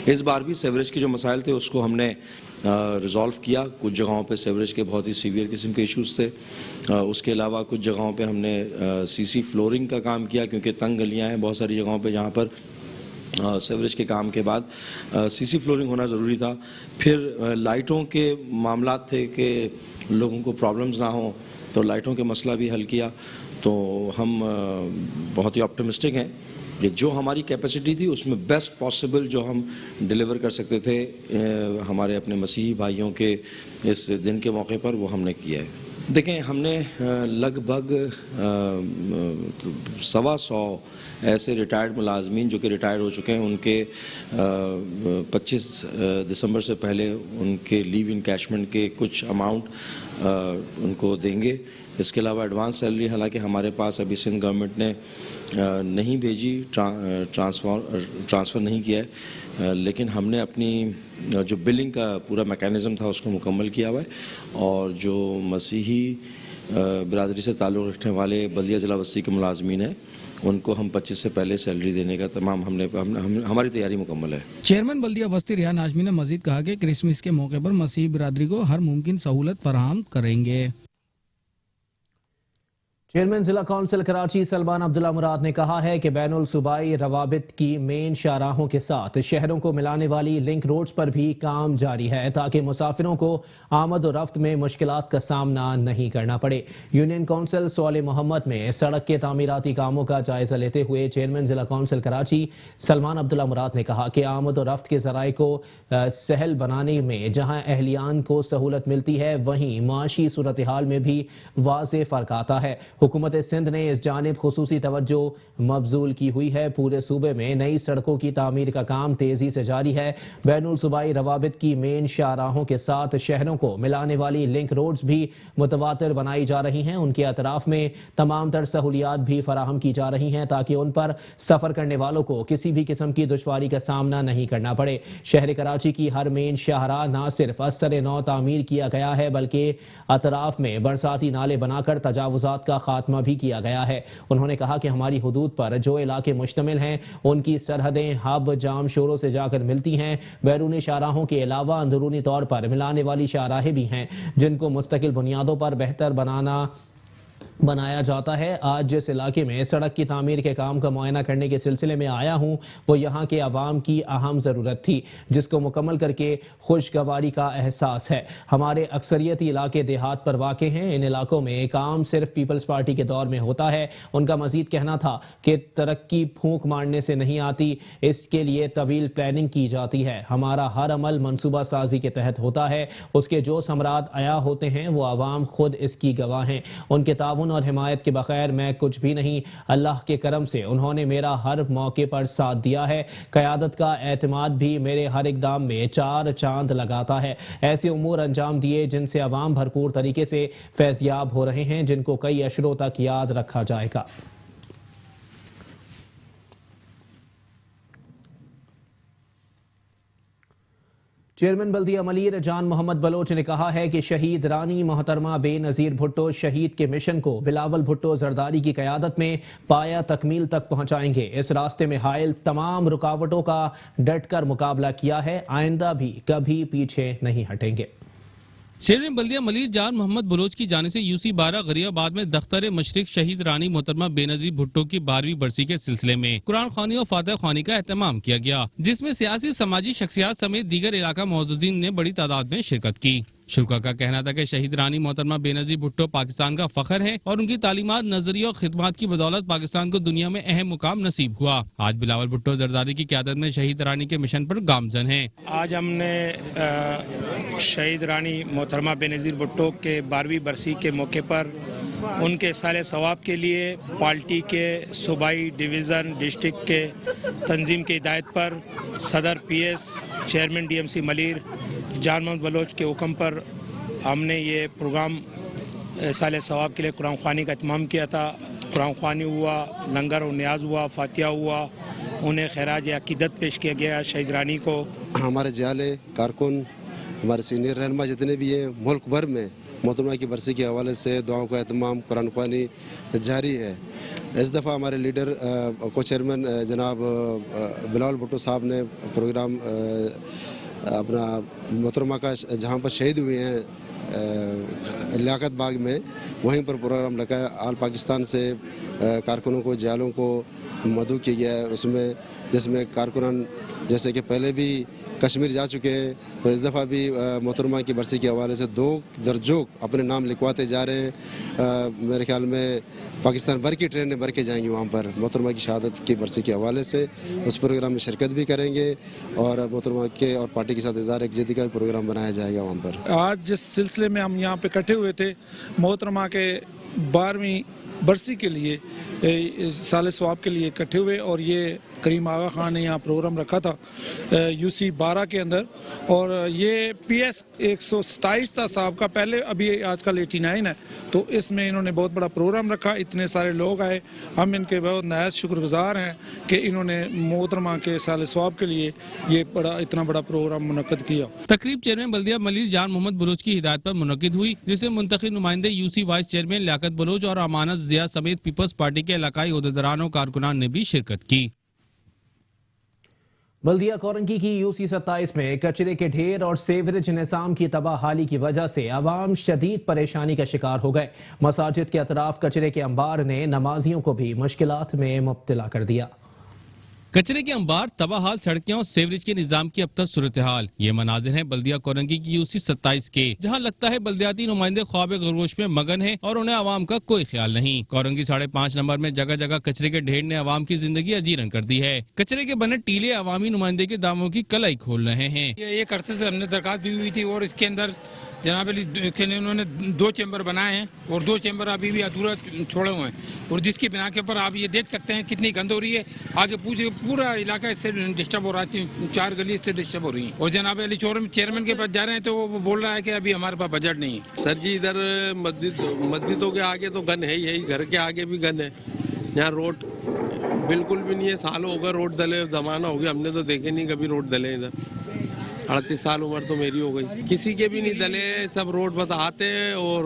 K: इस बार भी सीवरेज के जो मसाइल थे उसको हमने रिजॉल्व किया। कुछ जगहों पे सीवरेज के बहुत ही सीवियर किस्म के इश्यूज़ थे। उसके अलावा कुछ जगहों पे हमने सीसी फ्लोरिंग का काम किया क्योंकि तंग गलियाँ हैं बहुत सारी जगहों पे जहाँ पर सीवरेज के काम के बाद सीसी फ्लोरिंग होना ज़रूरी था। फिर लाइटों के मामलात थे कि लोगों को प्रॉब्लम्स ना हो, तो लाइटों के मसला भी हल किया। तो हम बहुत ही ऑप्टिमिस्टिक हैं कि जो हमारी कैपेसिटी थी उसमें बेस्ट पॉसिबल जो हम डिलीवर कर सकते थे हमारे अपने मसीही भाइयों के इस दिन के मौके पर, वो हमने किया है। देखें, हमने लगभग 125 ऐसे रिटायर्ड मुलाजमीन जो कि रिटायर्ड हो चुके हैं उनके 25 दिसंबर से पहले उनके लीव इनकैशमेंट के कुछ अमाउंट उनको देंगे। इसके अलावा एडवांस सैलरी हालांकि हमारे पास अभी सिंध गवर्नमेंट ने नहीं भेजी, ट्रांसफ़र नहीं किया है, लेकिन हमने अपनी जो बिलिंग का पूरा मैकेनिज़्म था उसको मुकम्मल किया हुआ है। और जो मसीही बिरादरी से ताल्लुक़ रखने वाले बल्दिया जिला बस्ती के मुलाजमीन हैं उनको हम 25 से पहले सैलरी देने का तमाम हमारी तैयारी मुकम्मल है।
I: चेयरमैन बल्दिया बस्ती रिहान हाशमी ने मजीद कहा कि क्रिसमस के मौके पर मसीही बिरादरी को हर मुमकिन सहूलत फराहम करेंगे।
B: चेयरमैन जिला कौंसिल कराची सलमान अब्दुल्ला मुराद ने कहा है कि बैनुल सूबाई रवाबित की मेन शाहराहों के साथ शहरों को मिलाने वाली लिंक रोड्स पर भी काम जारी है ताकि मुसाफिरों को आमद और रफ्त में मुश्किलात का सामना नहीं करना पड़े। यूनियन कौंसिल सोले मोहम्मद में सड़क के तामीराती कामों का जायजा लेते हुए चेयरमैन जिला कौंसिल कराची सलमान अब्दुल्ला मुराद ने कहा कि आमद और रफ्त के ज़राए को सहल बनाने में जहाँ अहलियान को सहूलत मिलती है वहीं माशी सूरत हाल में भी वाज़े फ़र्क आता है। हुकूमत सिंध ने इस जानिब खुसूसी तवज्जो मबजूल की हुई है। पूरे सूबे में नई सड़कों की तामीर का काम तेजी से जारी है। बैनुल सूबाई रवाबित की मेन शाहराहों के साथ शहरों को मिलाने वाली लिंक रोड्स भी मुतवातिर बनाई जा रही हैं। उनके अतराफ में तमाम तर सहूलियात भी फराहम की जा रही हैं ताकि उन पर सफ़र करने वालों को किसी भी किस्म की दुश्वारी का सामना नहीं करना पड़े। शहर कराची की हर मेन शाहरा न सिर्फ असर नौ तामीर किया गया है बल्कि अतराफ में बरसाती नाले बनाकर तजावुजात का खात्मा भी किया गया है। उन्होंने कहा कि हमारी हुदूद पर जो इलाके मुश्तमिल हैं उनकी सरहदें हब जाम शोरों से जाकर मिलती हैं। बैरूनी शाहराहों के अलावा अंदरूनी तौर पर मिलाने वाली शाहराहें भी हैं जिनको मुस्तकिल बुनियादों पर बेहतर बनाया जाता है। आज जिस इलाके में सड़क की तामीर के काम का मुआयना करने के सिलसिले में आया हूँ वो यहाँ के अवाम की अहम ज़रूरत थी जिसको मुकम्मल करके खुशगवारी का एहसास है। हमारे अक्सरियती इलाके देहात पर वाक़े हैं। इन इलाकों में काम सिर्फ पीपल्स पार्टी के दौर में होता है। उनका मजीद कहना था कि तरक्की फूंक मारने से नहीं आती, इसके लिए तवील प्लानिंग की जाती है। हमारा हर अमल मनसूबा साजी के तहत होता है। उसके जो समरात आया होते हैं वो अवाम खुद इसकी गवाह हैं। उनके ताउन और हिमायत के बगैर मैं कुछ भी नहीं। अल्लाह के करम से उन्होंने मेरा हर मौके पर साथ दिया है। क़यादत का एतमाद भी मेरे हर इक़दाम में 4 चांद लगाता है। ऐसे उमूर अंजाम दिए जिनसे अवाम भरपूर तरीके से फैज़याब हो रहे हैं जिनको कई अशरों तक याद रखा जाएगा। चेयरमैन बल्दिया मलीर जान मोहम्मद बलोच ने कहा है कि शहीद रानी मोहतरमा बेनज़ीर भुट्टो शहीद के मिशन को बिलावल भुट्टो जरदारी की क़यादत में पाया तकमील तक पहुंचाएंगे। इस रास्ते में हायल तमाम रुकावटों का डट कर मुकाबला किया है। आइंदा भी कभी पीछे नहीं हटेंगे।
G: चेयरमैन बल्दिया मलिर जान मोहम्मद बलोच की जाने से यूसी 12 गरियाबाद में दख्तर मशरिक शहीद रानी मोहतरमा बेनजीर भुट्टो की 12वीं बरसी के सिलसिले में कुरान ख्वानी और फातह ख्वानी का एहतमाम किया गया, जिसमें सियासी समाजी शख्सियात समेत दीगर इलाका मौजूदीन ने बड़ी तादाद में शिरकत की। शुरा का कहना था कि शहीद रानी मोहतरमा बेनजीर भुट्टो पाकिस्तान का फख्र है और उनकी तालीमात, नजरिया और खिदमत की बदौलत पाकिस्तान को दुनिया में अहम मुकाम नसीब हुआ। आज बिलावल भुट्टो जरदारी की क़यादत में शहीद रानी के मिशन पर गामजन हैं।
L: आज हमने शहीद रानी मोहतरमा बेनजीर भुट्टो के 12वीं बरसी के मौके पर उनके साले सवाब के लिए पार्टी के सूबाई डिवीज़न डिस्ट्रिक्ट के तंजीम की हिदायत पर सदर PS चेयरमैन DMC मलिर जान मोहम्मद बलोच के हुक्म पर हमने ये प्रोग्राम साले सवाब के लिए कुरान ख्वानी का इत्माम किया था। कुरान ख्वानी हुआ, लंगर और न्याज हुआ, फातिहा हुआ, उन्हें खैराज अकीदत पेश किया गया शहीद रानी को। हमारे
M: जियाले कारकुन, हमारे सीनियर रहनुमा जितने भी हैं, मुल्क भर में मोहतरमा की बरसी के हवाले से दुआओं का एहतमाम कुरान ख्वानी जारी है। इस दफ़ा हमारे लीडर को चेयरमैन जनाब बिलावल भुट्टो साहब ने प्रोग्राम अपना मोहतरमा का जहाँ पर शहीद हुए हैं लियाकत बाग में, वहीं पर प्रोग्राम रखा है। आल पाकिस्तान से कारकुनों को, जालों को मदऊ किया गया है, उसमें जिसमें कारकुनान जैसे कि पहले भी कश्मीर जा चुके हैं, तो इस दफ़ा भी मोहतरमा की बरसी के हवाले से 2 दर्जों अपने नाम लिखवाते जा रहे हैं। मेरे ख्याल में पाकिस्तान भर की ट्रेनें भर के जाएंगी वहाँ पर मोहतरमा की शहादत की बरसी के हवाले से। उस प्रोग्राम में शिरकत भी करेंगे और मोहतरमा के और पार्टी के साथ इज़हार यकजहती का भी प्रोग्राम बनाया जाएगा वहाँ पर।
N: आज जिस सिलसिले में हम यहाँ पे इकट्ठे हुए थे मोहतरमा के 12वीं बरसी के लिए, साले सवाब के लिए इकट्ठे हुए, और ये करीम आगा खान ने यहाँ प्रोग्राम रखा था UC 12 के अंदर, और ये PS 127 था साहब का, पहले अभी आजकल 89 है, तो इसमें इन्होंने बहुत बड़ा प्रोग्राम रखा, इतने सारे लोग आए। हम इनके बहुत नहायत शुक्रगुजार हैं कि इन्होंने मोहतरमा के साले सवाब के लिए ये इतना बड़ा प्रोग्राम मुनक्किद किया।
G: तकरीब चेयरमैन बल्दिया मलिर जान मोहम्मद बलोच की हिदायत पर मुनक्किद हुई, जिसे मुंतखब नुमाइंदे UC vice chairman Liaquat Baloch और अमानत जिया समेत पीपल्स पार्टी के इलाकाई ओहदेदारान और कारकुनान ने भी शिरकत की।
B: बल्दिया कोरंगी की UC 27 में कचरे के ढेर और सेवरेज निज़ाम की तबाहाली की वजह से अवाम शदीद परेशानी का शिकार हो गए। मसाजिद के अतराफ कचरे के अंबार ने नमाजियों को भी मुश्किलात में मुब्तला कर दिया।
G: कचरे के अंबार, तबाहाल सड़कें और सेवरेज के निजाम की अब तक सूरत हाल, ये मनाजिर हैं बल्दिया कोरंगी की UC 27 के, जहां लगता है बल्दियाती नुमाइंदे ख्वाब गरोश में मगन हैं और उन्हें आवाम का कोई ख्याल नहीं। कोरंगी 5.5 नंबर में जगह जगह कचरे के ढेर ने आवाम की जिंदगी अजीरन कर दी है। कचरे के बने टीले अवामी नुमाइंदे के दामों की कलाई खोल रहे हैं।
O: एक अरसे से हमने दरखास्त दी हुई थी और इसके अंदर जनाब अली उन्होंने 2 चैम्बर बनाए हैं और 2 चैम्बर अभी भी अधूरा छोड़े हुए हैं, और जिसकी बिना के ऊपर आप ये देख सकते हैं कितनी गंद हो रही है। आगे पूरा इलाका इससे डिस्टर्ब हो रहा है, 4 गली इससे डिस्टर्ब हो रही है। और जनाब अली चेयरमैन के पास जा रहे हैं तो वो बोल रहा है कि अभी हमारे पास बजट नहीं है।
P: सर जी, इधर मस्जिदों के आगे तो गन है ही, घर के आगे भी गन है। यहाँ रोड बिल्कुल भी नहीं है, सालों हो गए रोड डले, जमाना हो गया, हमने तो देखे नहीं कभी रोड डले इधर। 38 साल उम्र तो मेरी हो गई, किसी के भी नहीं डले। सब रोड बताते हैं और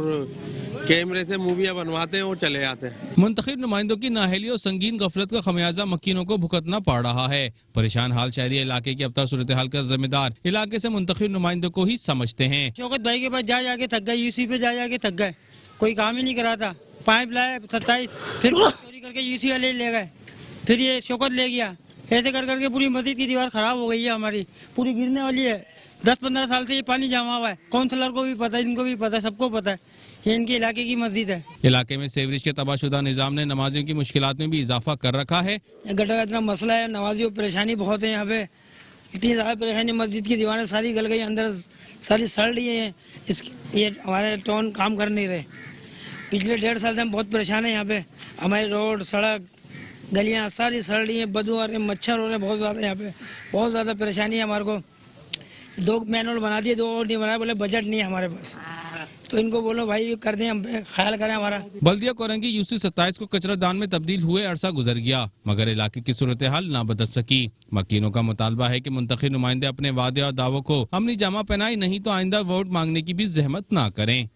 P: कैमरे से मूवियाँ बनवाते हैं और चले जाते हैं।
G: मुंतखब नुमाइंदों की नाअहली और संगीन गफलत का खमियाजा मकीनों को भुगतना पड़ रहा है। परेशान हाल शहरी इलाके की अब तक सूरत हाल का जिम्मेदार इलाके से मुंतखब नुमाइंदों को ही समझते हैं।
Q: शौकत भाई के पास जा जाके थक गए, UC पे जा जाके थक गए, कोई काम ही नहीं कराता। पाइप लाए 27, फिर चोरी करके UC वाले ले गए, फिर ये शौकत ले गया। ऐसे कर करके पूरी मस्जिद की दीवार खराब हो गई है, हमारी पूरी गिरने वाली है। 10-15 साल से ये पानी जमा हुआ है, काउंसलर को भी पता है, इनको भी पता है, सबको पता है, ये इनके इलाके की मस्जिद है।
G: इलाके में सेवरेज के तबाहशुदा निजाम ने नमाजियों की मुश्किलात में भी इजाफा कर रखा है।
Q: गटर का इतना मसला है, नमाजियों को परेशानी बहुत है यहाँ पे, इतनी ज़्यादा परेशानी, मस्जिद की दीवारें सारी गल गई, अंदर सारी सड़ रही है। ये हमारे टाउन काम कर नहीं रहे। पिछले 1.5 साल से हम बहुत परेशान है यहाँ पे। हमारी रोड, सड़क, गलियाँ सारी सड़ रही हैं, बदबू आ रहे, मच्छर हो रहे हैं बहुत ज़्यादा यहाँ पे, बहुत ज़्यादा परेशानी है हमारे को। 2 मैनुअल बना दिए, 2 और नहीं बनाए, बोले बजट नहीं है हमारे पास। तो इनको बोलो भाई कर दें, हम पे ख्याल करें हमारा।
G: बल्दिया कोरंगी UC 27 को कचरादान में तब्दील हुए अरसा गुजर गया, मगर इलाके की सूरत हाल ना बदल सकी। मकीनों का मुतालबा है कि मुंतखब नुमाइंदे अपने वादे और दावों को अमली जामा पहनाए, नहीं तो आइंदा वोट मांगने की भी जहमत ना करें।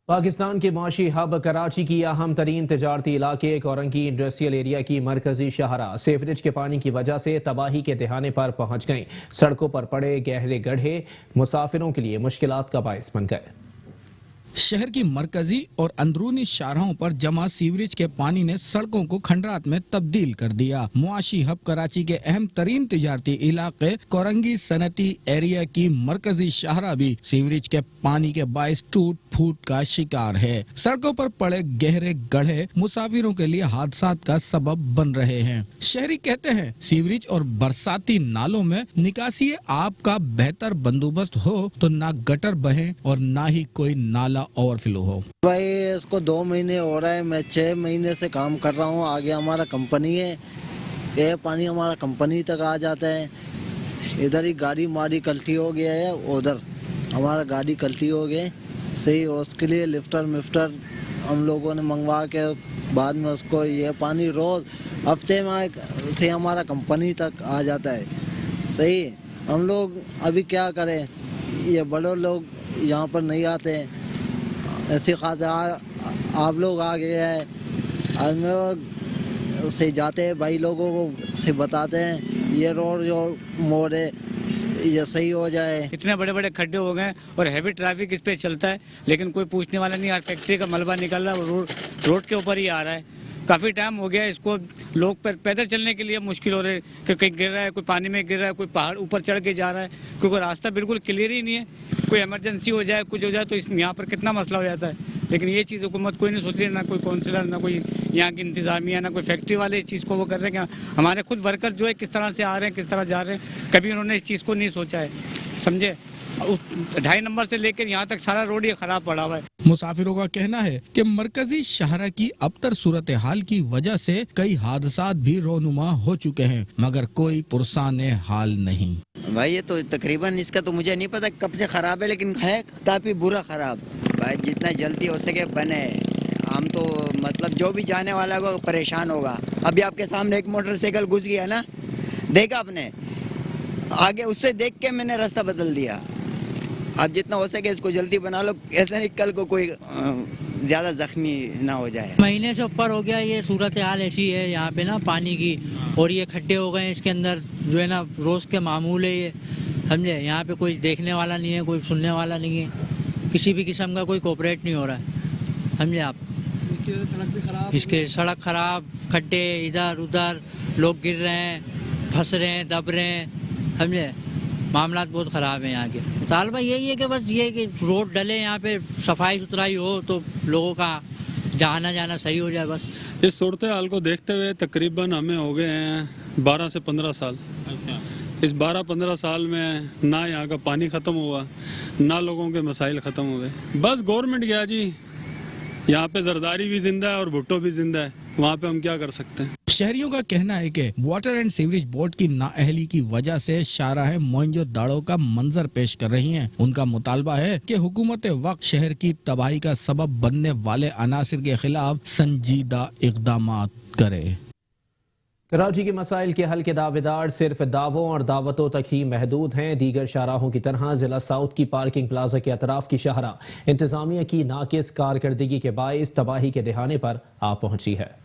B: पाकिस्तान के माशी हब कराची की अहम तरीन तजारती इलाके कोरंगी इंडस्ट्रियल एरिया की मरकजी शाहरा सीवरेज के पानी की वजह से तबाही के दहाने पर पहुंच गई। सड़कों पर पड़े गहरे गड्ढे मुसाफिरों के लिए मुश्किलात का बायस बन गए।
I: शहर की मरकजी और अंदरूनी शाहराहों पर जमा सीवरेज के पानी ने सड़कों को खंडरात में तब्दील कर दिया। मुआशी हब कराची के अहम तरीन तिजारती इलाके कोरंगी सनती एरिया की मरकजी शाहरा भी सीवरेज के पानी के बायस टूट फूट का शिकार है। सड़कों पर पड़े गहरे गड्ढे मुसाफिरों के लिए हादसात का सबब बन रहे हैं। शहरी कहते हैं सीवरेज और बरसाती नालों में निकासी आप का बेहतर बंदोबस्त हो तो ना गटर बहे और ना ही कोई नाला ओवरफ्लो हो।
R: भाई इसको 2 महीने हो रहा है, मैं 6 महीने से काम कर रहा हूँ। आगे हमारा कंपनी है, ये पानी हमारा कंपनी तक आ जाता है। इधर ही गाड़ी हमारी गलती हो गया है, उधर हमारा गाड़ी गलती हो गई सही। उसके लिए लिफ्टर हम लोगों ने मंगवा के बाद में उसको ये पानी रोज हफ्ते में से हमारा कंपनी तक आ जाता है सही। हम लोग अभी क्या करें, ये बड़े लोग यहाँ पर नहीं आते हैं, ऐसी खासा आप लोग आ गए हैं। आज में से जाते हैं भाई लोगों को से बताते हैं ये रोड जो मोड़ है ये सही हो जाए।
S: इतने बड़े बड़े खड्डे हो गए और हैवी ट्रैफिक इस पे चलता है, लेकिन कोई पूछने वाला नहीं। यार फैक्ट्री का मलबा निकल रहा है, रोड के ऊपर ही आ रहा है। काफ़ी टाइम हो गया इसको, लोग पैदल चलने के लिए मुश्किल हो रहे हैं कि कहीं गिर रहा है, कोई पानी में गिर रहा है, कोई पहाड़ ऊपर चढ़ के जा रहा है, क्योंकि रास्ता बिल्कुल क्लियर ही नहीं है। कोई इमरजेंसी हो जाए, कुछ हो जाए तो यहाँ पर कितना मसला हो जाता है। लेकिन ये चीज़ हुकूमत कोई नहीं सोच रही, ना कोई काउंसिलर, ना कोई यहाँ की इंतजामिया, ना कोई फैक्ट्री वाले इस चीज़ को वो कर रहे हैं कि हमारे खुद वर्कर जो है किस तरह से आ रहे हैं, किस तरह जा रहे हैं। कभी उन्होंने इस चीज़ को नहीं सोचा है, समझे। उस 2.5 नंबर से लेकर यहाँ तक सारा रोड ये खराब पड़ा हुआ है।
I: मुसाफिरों का कहना है कि मरकजी शहर की अबतर सूरत हाल की वजह से कई हादसात भी रोनुमा हो चुके हैं, मगर कोई पुरसान हाल नहीं।
T: भाई ये तो तकरीबन इसका तो मुझे नहीं पता कब से खराब है, लेकिन है काफी बुरा खराब। भाई जितना जल्दी हो सके बने, हम तो मतलब जो भी जाने वाला होगा परेशान होगा। अभी आपके सामने एक मोटरसाइकिल घुस गया ना, देखा आपने, आगे उससे देख के मैंने रास्ता बदल दिया। अब जितना हो सके इसको जल्दी बना लो, ऐसा नहीं कल को कोई ज्यादा जख्मी ना हो जाए।
U: महीने से ऊपर हो गया, ये सूरत हाल ऐसी है यहाँ पे ना पानी की, और ये खड्डे हो गए इसके अंदर जो है ना रोज के मामूल है ये, समझे। यहाँ पे कोई देखने वाला नहीं है, कोई सुनने वाला नहीं है, किसी भी किस्म का कोई कोऑपरेट नहीं हो रहा है, समझे आप। इसके सड़क खराब, खड्डे इधर उधर, लोग गिर रहे हैं, फंस रहे हैं, दब रहे हैं, समझे। मामलात बहुत ख़राब हैं यहाँ के। मुतालबा यही है कि बस ये कि रोड डले, यहाँ पे सफाई सुथराई हो तो लोगों का जाना जाना सही हो जाए बस।
V: इस सूरत हाल को देखते हुए तकरीबन हमें हो गए हैं 12 से 15 साल। इस 12-15 साल में ना यहाँ का पानी ख़त्म हुआ, ना लोगों के मसाइल ख़त्म हुए। बस गवर्नमेंट गया जी, यहाँ पे जरदारी भी जिंदा है और भुट्टो भी जिंदा है, वहाँ पे हम क्या कर सकते हैं।
I: शहरियों का कहना है कि वाटर एंड सीवरेज बोर्ड की नाअहली की वजह से शाहराहें मोइंजो-दाड़ो का मंजर पेश कर रही हैं। उनका मुतालबा है कि हुकूमत वक्त शहर की तबाही का सबब बनने वाले अनासिर के खिलाफ संजीदा इक़दाम करे।
B: कराची के मसाइल के हल के दावेदार सिर्फ दावों और दावतों तक ही महदूद हैं। दीगर शाहराहों की तरह जिला साउथ की पार्किंग प्लाजा के अतराफ की शाहरा इंतजामिया की नाकिस कारकर्दगी के बाइस तबाही के दहाने पर आ पहुंची है।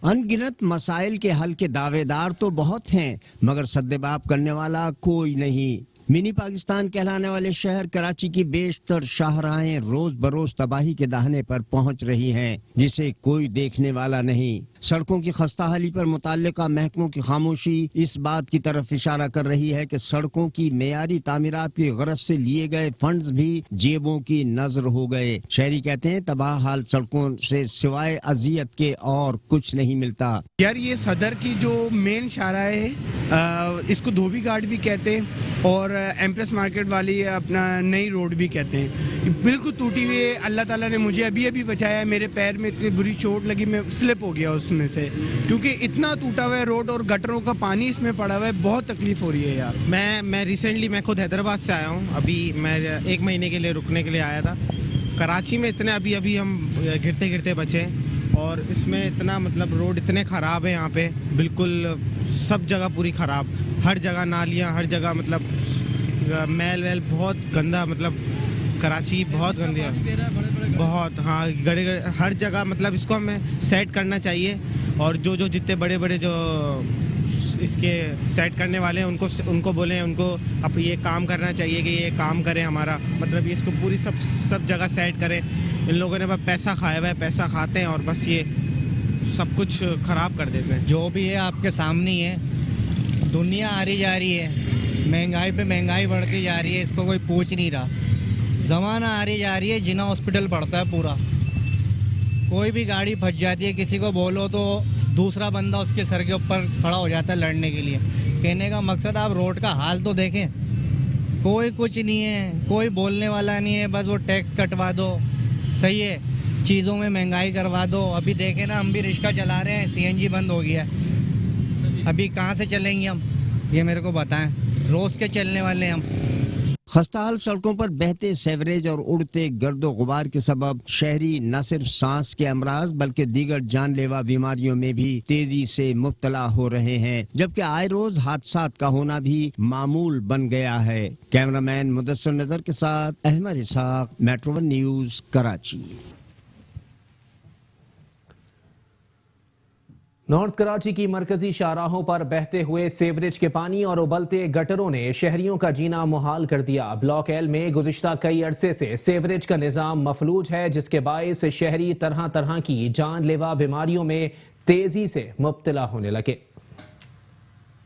W: अनगिनत मसाइल के हल के दावेदार तो बहुत हैं, मगर सद्देबाब करने वाला कोई नहीं। मिनी पाकिस्तान कहलाने वाले शहर कराची की बेशतर शाहराहें रोज बरोज तबाही के दाहने पर पहुंच रही हैं, जिसे कोई देखने वाला नहीं। सड़कों की खस्ताहाली पर मुतल्लिका महकमों की खामोशी इस बात की तरफ इशारा कर रही है कि सड़कों की मेयारी तामीरात की गरज से लिए गए फंड्स भी जेबों की नजर हो गए। शहरी कहते हैं तबाह हाल सड़कों से सिवाय अजियत के और कुछ नहीं मिलता।
X: यार ये सदर की जो मेन शाहरा है, इसको धोबी घाट भी कहते हैं और एम्प्रेस मार्केट वाली अपना नई रोड भी कहते हैं। बिल्कुल टूटी हुई है। अल्लाह ताला ने मुझे अभी अभी बचाया। मेरे पैर में इतनी बुरी चोट लगी, मैं स्लिप हो गया उसमें से, क्योंकि इतना टूटा हुआ है रोड और गटरों का पानी इसमें पड़ा हुआ है। बहुत तकलीफ हो रही है यार।
Y: मैं रिसेंटली मैं खुद हैदराबाद से आया हूँ। अभी मैं 1 महीने के लिए रुकने के लिए आया था। कराची में इतने अभी हम गिरते गिरते बचे, और इसमें इतना मतलब रोड इतने ख़राब है यहाँ पे, बिल्कुल सब जगह पूरी ख़राब। हर जगह नालियाँ, हर जगह मतलब मैल वैल बहुत गंदा, मतलब कराची बहुत गंदी है, बहुत। हाँ, गड़े हर जगह, मतलब इसको हमें सेट करना चाहिए। और जो जितने बड़े बड़े जो इसके सेट करने वाले हैं उनको बोलें, उनको अब ये काम करना चाहिए कि ये काम करें हमारा, मतलब ये इसको पूरी सब जगह सेट करें। इन लोगों ने बस पैसा खाया हुआ है, पैसा खाते हैं और बस ये सब कुछ ख़राब कर देते हैं।
A: जो भी है आपके सामने ही है, दुनिया आ रही जा रही है, महंगाई पे महंगाई बढ़ती जा रही है, इसको कोई पूछ नहीं रहा। ज़माना आ रही जा रही है, जिना हॉस्पिटल पड़ता है पूरा, कोई भी गाड़ी फंस जाती है, किसी को बोलो तो दूसरा बंदा उसके सर के ऊपर खड़ा हो जाता है लड़ने के लिए। कहने का मकसद आप रोड का हाल तो देखें, कोई कुछ नहीं है, कोई बोलने वाला नहीं है, बस वो टैक्स कटवा दो, सही है, चीज़ों में महंगाई करवा दो। अभी देखें ना, हम भी रिक्शा चला रहे हैं, सीएनजी बंद हो गया, अभी कहाँ से चलेंगे हम, ये मेरे को बताएं। रोज़ के चलने वाले हम।
W: खस्ताहाल सड़कों पर बहते सेवरेज और उड़ते गर्दो गुबार के सबब शहरी न सिर्फ सांस के अमराज बल्कि दीगर जानलेवा बीमारियों में भी तेजी से मुब्तला हो रहे हैं, जबकि आए रोज हादसात का होना भी मामूल बन गया है। कैमरामैन मुदस्सिर नजर के साथ Ahmed Ishaq, Metro one News, Karachi.
B: North Karachi की मरकजी शाहराहों पर बहते हुए सीवरेज के पानी और उबलते गटरों ने शहरियों का जीना मुहाल कर दिया। ब्लॉक एल में गुज़िश्ता कई अरसे से सीवरेज का निज़ाम मफलूज है, जिसके बायस शहरी तरह तरह की जानलेवा बीमारियों में तेजी से मुब्तला होने लगे।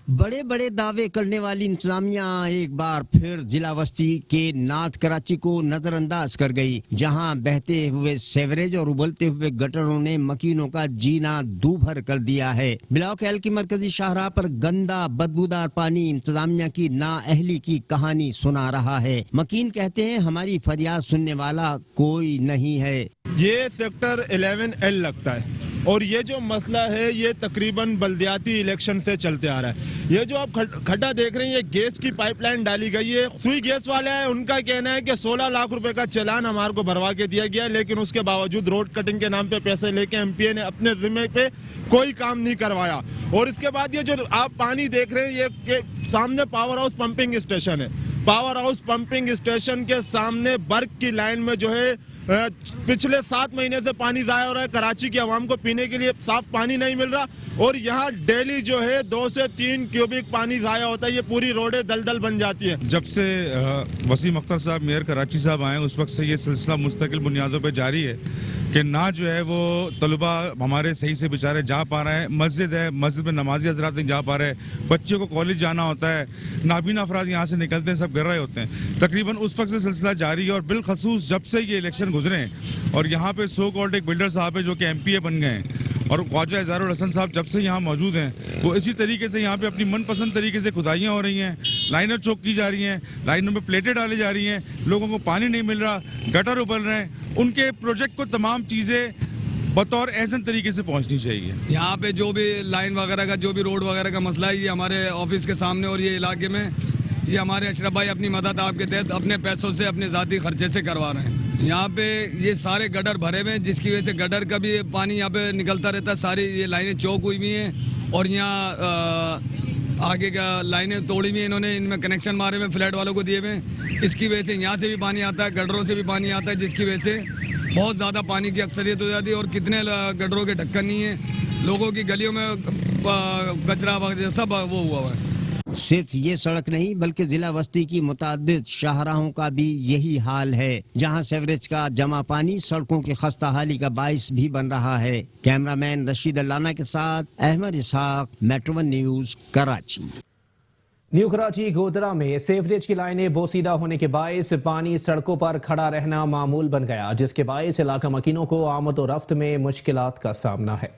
W: बड़े बड़े दावे करने वाली इंतजामिया एक बार फिर जिला वस्ती के नॉर्थ कराची को नजरअंदाज कर गई, जहां बहते हुए सेवरेज और उबलते हुए गटरों ने मकीनों का जीना दूभर कर दिया है। ब्लॉक एल की मरकजी शाहराह पर गंदा बदबूदार पानी इंतजामिया की नाअहली की कहानी सुना रहा है। मकीन कहते हैं हमारी फरियाद सुनने वाला कोई नहीं है।
C: ये सेक्टर 11L लगता है और ये जो मसला है ये तकरीबन बल्दियाती इलेक्शन से चलते आ रहा है। ये जो आप खड्डा देख रहे हैं, ये गैस की पाइपलाइन डाली गई है। सुई गैस वाला है, उनका कहना है कि 16 लाख रुपए का चालान हमारे को भरवा के दिया गया, लेकिन उसके बावजूद रोड कटिंग के नाम पे पैसे लेके एमपीए ने अपने जिम्मे पे कोई काम नहीं करवाया। और इसके बाद ये जो आप पानी देख रहे हैं, ये सामने पावर हाउस पंपिंग स्टेशन है। पावर हाउस पंपिंग स्टेशन के सामने बर्क की लाइन में जो है पिछले 7 महीने से पानी जाया हो रहा है। कराची की आवाम को पीने के लिए साफ पानी नहीं मिल रहा और यहाँ डेली जो है 2 से 3 क्यूबिक पानी जाया होता है। ये पूरी रोडें दलदल बन जाती है।
D: जब से वसीम अख्तर साहब मेयर कराची साहब आए, उस वक्त से ये सिलसिला मुस्तकिल बुनियादों पे जारी है कि ना जो है वो तलबा हमारे सही से बेचारे जा पा रहे हैं। मस्जिद है, मस्जिद में नमाजी हजरात नहीं जा पा रहे, बच्चों को कॉलेज जाना होता है, नाबीना अफराद यहाँ से निकलते हैं, सब गिर रहे होते हैं। तकरीबन उस वक्त से सिलसिला जारी है और बिलखसूस जब से ये इलेक्शन गुजरे हैं और यहाँ पे सो कॉल्ड एक बिल्डर साहब है जो कि एमपीए बन गए हैं और ख्वाजा इज़हारुल हसन साहब जब से यहाँ मौजूद हैं, वो इसी तरीके से यहाँ पे अपनी मनपसंद तरीके से खुदाइयाँ हो रही हैं, लाइनें चौक की जा रही हैं, लाइनों में प्लेटें डाली जा रही हैं, लोगों को पानी नहीं मिल रहा, गटर उबल रहे हैं। उनके प्रोजेक्ट को तमाम चीज़ें बतौर एहसन तरीके से पहुँचनी चाहिए।
E: यहाँ पे जो भी लाइन वगैरह का, जो भी रोड वगैरह का मसला है, ये हमारे ऑफिस के सामने और ये इलाके में ये हमारे अशरफ भाई अपनी मदद आपके तहत अपने पैसों से, अपने ज़ाती खर्चे से करवा रहे हैं। यहाँ पे ये सारे गटर भरे हुए हैं, जिसकी वजह से गटर का भी पानी यहाँ पे निकलता रहता है। सारी ये लाइनें चौक हुई हुई हैं और यहाँ आगे का लाइनें तोड़ी हुई हैं इन्होंने, इनमें कनेक्शन मारे हुए फ्लैट वालों को दिए हुए हैं। इसकी वजह से यहाँ से भी पानी आता है, गटरों से भी पानी आता है, जिसकी वजह से बहुत ज़्यादा पानी की अक्सरियत हो जाती है और कितने गटरों के ढक्कन नहीं है, लोगों की गलियों में कचरा वगैरह सब वो हुआ है।
W: सिर्फ ये सड़क नहीं बल्कि जिला वस्ती की मुतादिद शाहराहों का भी यही हाल है, जहां सेवरेज का जमा पानी सड़कों की खस्ताहाली का बाइस भी बन रहा है। कैमरामैन रशीद अल्लाना के साथ Ahmed Ishaq, Metro one News, Karachi.
B: New Karachi Godhra में सेवरेज की लाइनें बोसीदा होने के बायस पानी सड़कों पर खड़ा रहना मामूल बन गया, जिसके बायस इलाका मकीनों को आमद और रफ्त में मुश्किलात का सामना है।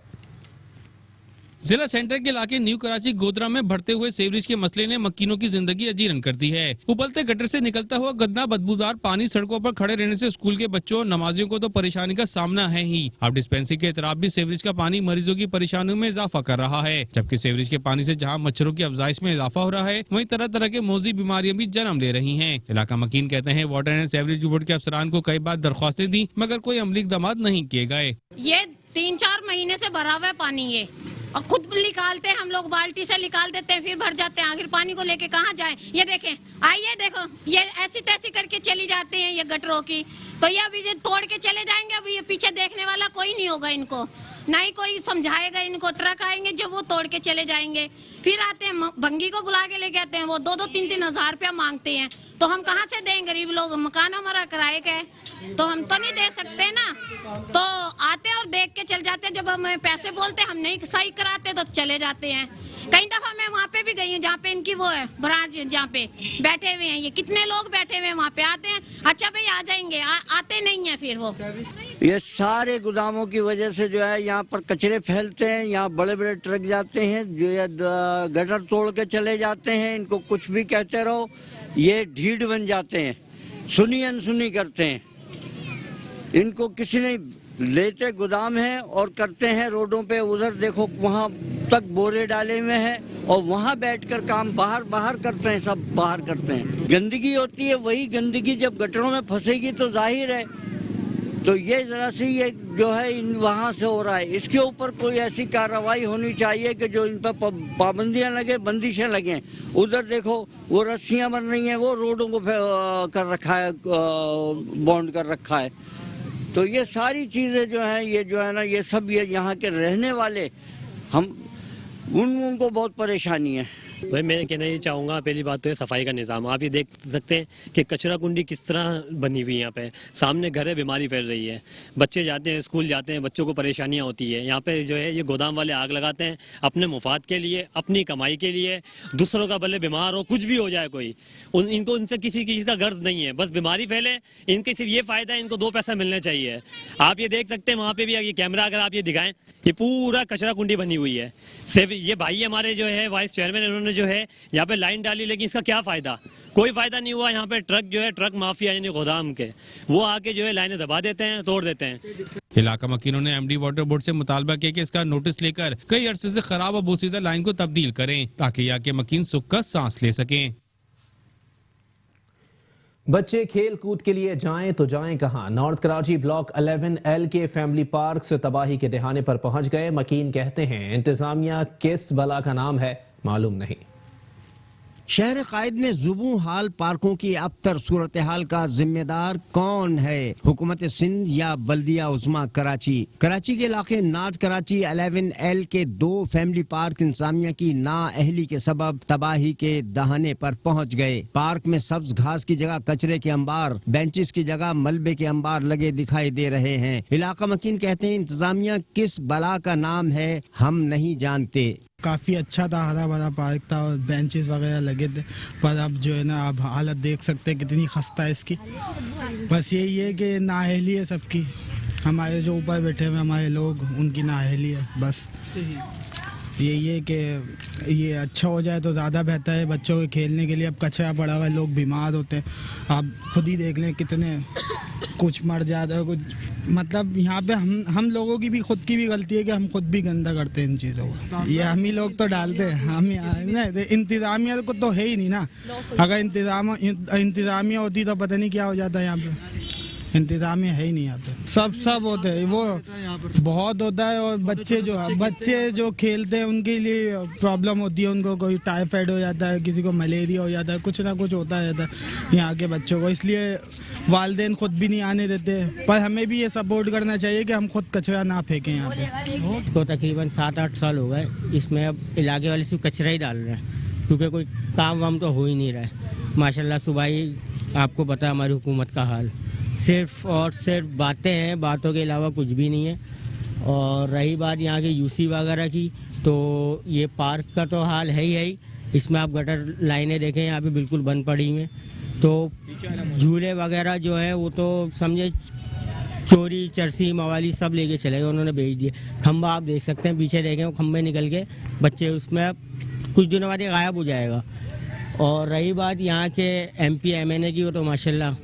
G: जिला सेंटर के इलाके न्यू कराची गोदरा में बढ़ते हुए सीवरेज के मसले ने मकीनों की जिंदगी अजीरन कर दी है। उबलते गटर से निकलता हुआ गंदा बदबूदार पानी सड़कों पर खड़े रहने से स्कूल के बच्चों और नमाजियों को तो परेशानी का सामना है ही। अब डिस्पेंसरी के इतराफ भी सीवरेज का पानी मरीजों की परेशानियों में इजाफा कर रहा है, जबकि सीवरेज के पानी से जहां मच्छरों की अफजाइश में इजाफा हो रहा है, वहीं तरह तरह के मौजी बीमारियां भी जन्म ले रही हैं। इलाका मकीन कहते हैं वाटर एंड सीवरेज बोर्ड के अफसरान को कई बार दरख्वास्तें दी मगर कोई अमली इक़दाम नहीं किए गए।
F: ये 3-4 महीने से भरा हुआ है पानी ये, और खुद निकालते हैं, हम लोग बाल्टी से निकाल देते हैं, फिर भर जाते हैं। आखिर पानी को लेके कहाँ जाएं? ये देखें, आइए देखो, ये ऐसी तैसी करके चली जाती हैं ये गटरों की। तो ये अभी तोड़ के चले जाएंगे, अभी ये पीछे देखने वाला कोई नहीं होगा इनको, ना ही कोई समझाएगा इनको। ट्रक आएंगे जब वो तोड़ के चले जाएंगे। फिर आते हैं भंगी को बुला के लेके आते हैं, वो 2-3 हज़ार रुपया मांगते हैं। तो हम कहाँ से दें? गरीब लोग, मकान हमारा किराए का है, तो हम तो नहीं दे सकते ना। तो आते और देख के चल जाते, जब हमें पैसे बोलते हम नहीं सही कराते तो चले जाते हैं। कई दफा मैं वहाँ पे भी गई हूँ जहाँ पे इनकी वो है ब्रांच, जहाँ पे बैठे हुए हैं ये, कितने लोग बैठे हुए हैं वहाँ पे। आते हैं, अच्छा भाई आ जाएंगे, आते नहीं है फिर वो।
R: ये सारे गोदामों की वजह से जो है यहाँ पर कचरे फैलते हैं, यहाँ बड़े बड़े ट्रक जाते हैं जो ये गटर तोड़ के चले जाते हैं। इनको कुछ भी कहते रहो, ये ढीठ बन जाते हैं, सुनी अनसुनी करते हैं। इनको किसी ने लेते गोदाम है और करते हैं रोडों पे, उधर देखो वहाँ तक बोरे डाले हुए हैं और वहाँ बैठकर काम बाहर करते हैं, सब बाहर करते हैं। गंदगी होती है, वही गंदगी जब गटरों में फंसेगी तो जाहिर है, तो ये जरा सी ये जो है इन वहाँ से हो रहा है। इसके ऊपर कोई ऐसी कार्रवाई होनी चाहिए कि जो इन पर पाबंदियाँ लगे, बंदिशें लगें। उधर देखो वो रस्सियाँ बन रही हैं, वो रोडों को कर रखा है, बॉन्ड कर रखा है। तो ये सारी चीज़ें जो हैं, ये जो है ना, ये सब ये यहाँ के रहने वाले हम उनको बहुत परेशानी है।
H: भाई मैं कहना ये चाहूँगा, पहली बात तो है सफाई का निज़ाम। आप ये देख सकते हैं कि कचरा कुंडी किस तरह बनी हुई है। यहाँ पे सामने घर है, बीमारी फैल रही है, बच्चे जाते हैं स्कूल जाते हैं, बच्चों को परेशानियाँ होती है। यहाँ पे जो है ये गोदाम वाले आग लगाते हैं अपने मुफाद के लिए, अपनी कमाई के लिए। दूसरों का भले बीमार हो, कुछ भी हो जाए कोई, इनको उनसे किसी का गर्ज नहीं है, बस बीमारी फैले, इनके सिर्फ ये फ़ायदा है, इनको 2 पैसा मिलने चाहिए। आप ये देख सकते हैं वहाँ पे भी ये कैमरा अगर आप ये दिखाएं, ये पूरा कचरा कुंडी बनी हुई है। सिर्फ ये भाई हमारे जो है वाइस चेयरमैन, इन्होंने जो है यहाँ पे लाइन डाली, लेकिन इसका क्या फायदा? कोई फायदा नहीं हुआ। यहाँ पे ट्रक जो है, ट्रक माफिया यानी गोदाम के, वो आके जो है लाइनें दबा देते हैं, तोड़ देते हैं।
G: इलाका मकीनों ने एमडी वाटर बोर्ड से मुतालबा किया कि इसका नोटिस लेकर कई अरसे से खराब और बोसीदा लाइन को तब्दील करें ताकि यहाँ के मकीन सुख का सांस ले सकें।
B: बच्चे खेल कूद के लिए जाएं तो जाएं कहां? नॉर्थ कराची ब्लॉक 11L के फैमिली पार्क से तबाही के दहाने पर पहुंच गए। मकीन कहते हैं इंतजामिया किस बला का नाम है मालूम नहीं।
W: शहर कायद में जुबू हाल पार्कों की अबतर सूरत हाल का जिम्मेदार कौन है? हुकूमत सिंध या बल्दिया उस्मा कराची? कराची के इलाके नॉर्थ कराची 11L के 2 फैमिली पार्क इंतजामिया की नाअहली के सबब तबाही के दहाने पर पहुंच गए। पार्क में सब्ज घास की जगह कचरे के अंबार, बेंचेस की जगह मलबे के अंबार लगे दिखाई दे रहे हैं। इलाका मकीन कहते हैं इंतजामिया किस बला का नाम है हम नहीं जानते।
X: काफ़ी अच्छा था, हरा भरा पार्क था और बेंचेस वगैरह लगे थे, पर अब जो है ना, अब हालत देख सकते हैं कितनी खस्ता है इसकी। बस यही है कि नाअहली है सबकी, हमारे जो ऊपर बैठे हुए हमारे लोग, उनकी नाअहली है। बस यही है कि ये अच्छा हो जाए तो ज़्यादा बेहतर है बच्चों के खेलने के लिए। अब कचरा पड़ा हुआ है, लोग बीमार होते हैं, आप खुद ही देख लें कितने कुछ मर जाता है, कुछ मतलब यहाँ पे हम लोगों की भी खुद की भी गलती है कि हम खुद भी गंदा करते हैं इन चीज़ों को। ये हम ही लोग तो डालते हैं, हम ही। इंतज़ामिया को तो है ही नहीं ना। अगर इंतज़ामिया होती तो पता नहीं क्या हो जाता है। यहाँ पे इंतज़ामिया है ही नहीं यहाँ पे। सब होते हैं, वो बहुत होता है। और बच्चे जो खेलते हैं उनके लिए प्रॉब्लम होती है, उनको कोई टाइफाइड हो जाता है, किसी को मलेरिया हो जाता है, कुछ ना कुछ होता रहता है यहाँ के बच्चों को। इसलिए वालिदैन खुद भी नहीं आने देते, पर हमें भी ये सपोर्ट करना चाहिए कि हम खुद कचरा ना फेंकें यहाँ पे।
J: इसको तकरीबन 7-8 साल हो गए, इसमें अब इलाके वाले सिर्फ कचरा ही डाल रहे हैं, क्योंकि कोई काम वाम तो हो ही नहीं रहा है। माशाल्लाह सुबह ही आपको पता हमारी हुकूमत का हाल, सिर्फ और सिर्फ बातें हैं, बातों के अलावा कुछ भी नहीं है। और रही बात यहाँ के यूसी वगैरह की, तो ये पार्क का तो हाल है ही। इसमें आप गटर लाइनें देखें यहाँ पे बिल्कुल बंद पड़ी हुई हैं। तो झूले वगैरह जो है वो तो समझे चोरी चरसी मवाली सब लेके चले गए, उन्होंने बेच दिए। खंबा आप देख सकते हैं, पीछे देखें वो खंबे निकल के बच्चे उसमें अब कुछ दिनों बाद ये गायब हो जाएगा। और रही बात यहाँ के MP MNA की, वो तो माशाल्लाह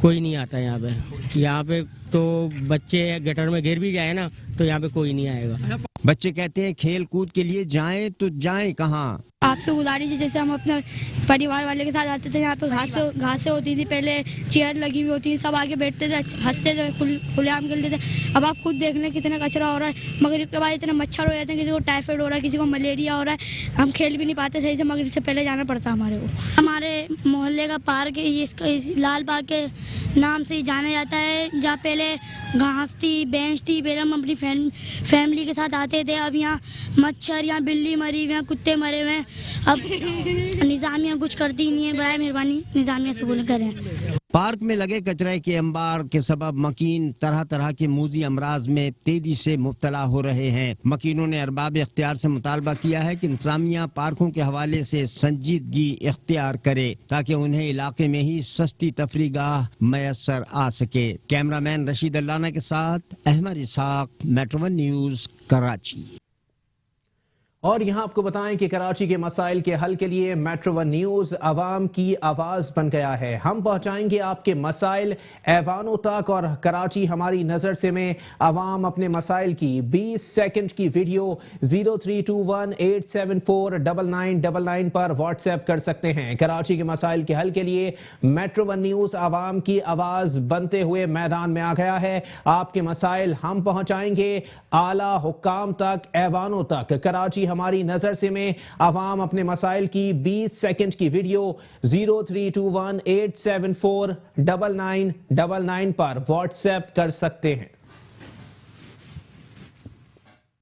J: कोई नहीं आता यहाँ पे तो बच्चे गटर में गिर भी जाए ना तो यहाँ पे कोई नहीं आएगा।
W: बच्चे कहते हैं खेल कूद के लिए जाएं तो जाएं कहाँ?
K: आपसे गुजारिश है, जैसे हम अपने परिवार वाले के साथ आते थे, यहाँ पे घासें होती थी, पहले चेयर लगी हुई होती थी, सब आगे बैठते थे, हंसते थे, खुलेआम खेलते थे। अब आप खुद देख लें कितना कचरा हो रहा है, मगरिब के बाद इतने मच्छर हो जाते हैं, किसी को टाइफाइड हो रहा है, किसी को मलेरिया हो रहा है, हम खेल भी नहीं पाते सही से, मगरिब से पहले जाना पड़ता हमारे को। हमारे मोहल्ले का पार्क है, इसका लाल बाग के नाम से ही जाना जाता है, जहाँ पहले घास थी, बेंच थी, पहले हम अपनी फैमिली के साथ आते थे। अब यहाँ मच्छर, यहाँ बिल्ली मरी हुई है, कुत्ते मरे हुए हैं। अब निज़ामिया कुछ करती नहीं है, बराए मेहरबानी निज़ामिया से बोल करें।
W: पार्क में लगे कचरे के अंबार के सबब मकीन तरह तरह के मूजी अमराज में तेजी से मुब्तला हो रहे हैं। मकीनों ने अरबाब इख्तियार से मुतालबा किया है कि इंतजामिया पार्कों के हवाले से संजीदगी इख्तियार करे ताकि उन्हें इलाके में ही सस्ती तफरीगाह मैसर आ सके। कैमरामैन रशीद अल्लाना के साथ अहमद इसहाक, मेट्रो वन न्यूज, कराची।
B: और यहाँ आपको बताएं कि कराची के मसाइल के हल के लिए मेट्रो वन न्यूज आवाम की आवाज बन गया है। हम पहुंचाएंगे आपके मसाइल ऐवानों तक और कराची हमारी नजर से में आवाम अपने मसाइल की 20 सेकंड की वीडियो 0321874999 पर व्हाट्सएप कर सकते हैं। कराची के मसाइल के हल के लिए मेट्रो वन न्यूज आवाम की आवाज बनते हुए मैदान में आ गया है। आपके मसाइल हम पहुंचाएंगे आला हुक्काम तक, ऐवानों तक। कराची हमारी नजर से में आवाम अपने मसाइल की 20 सेकंड की वीडियो 032187499999 पर व्हाट्सएप कर सकते हैं।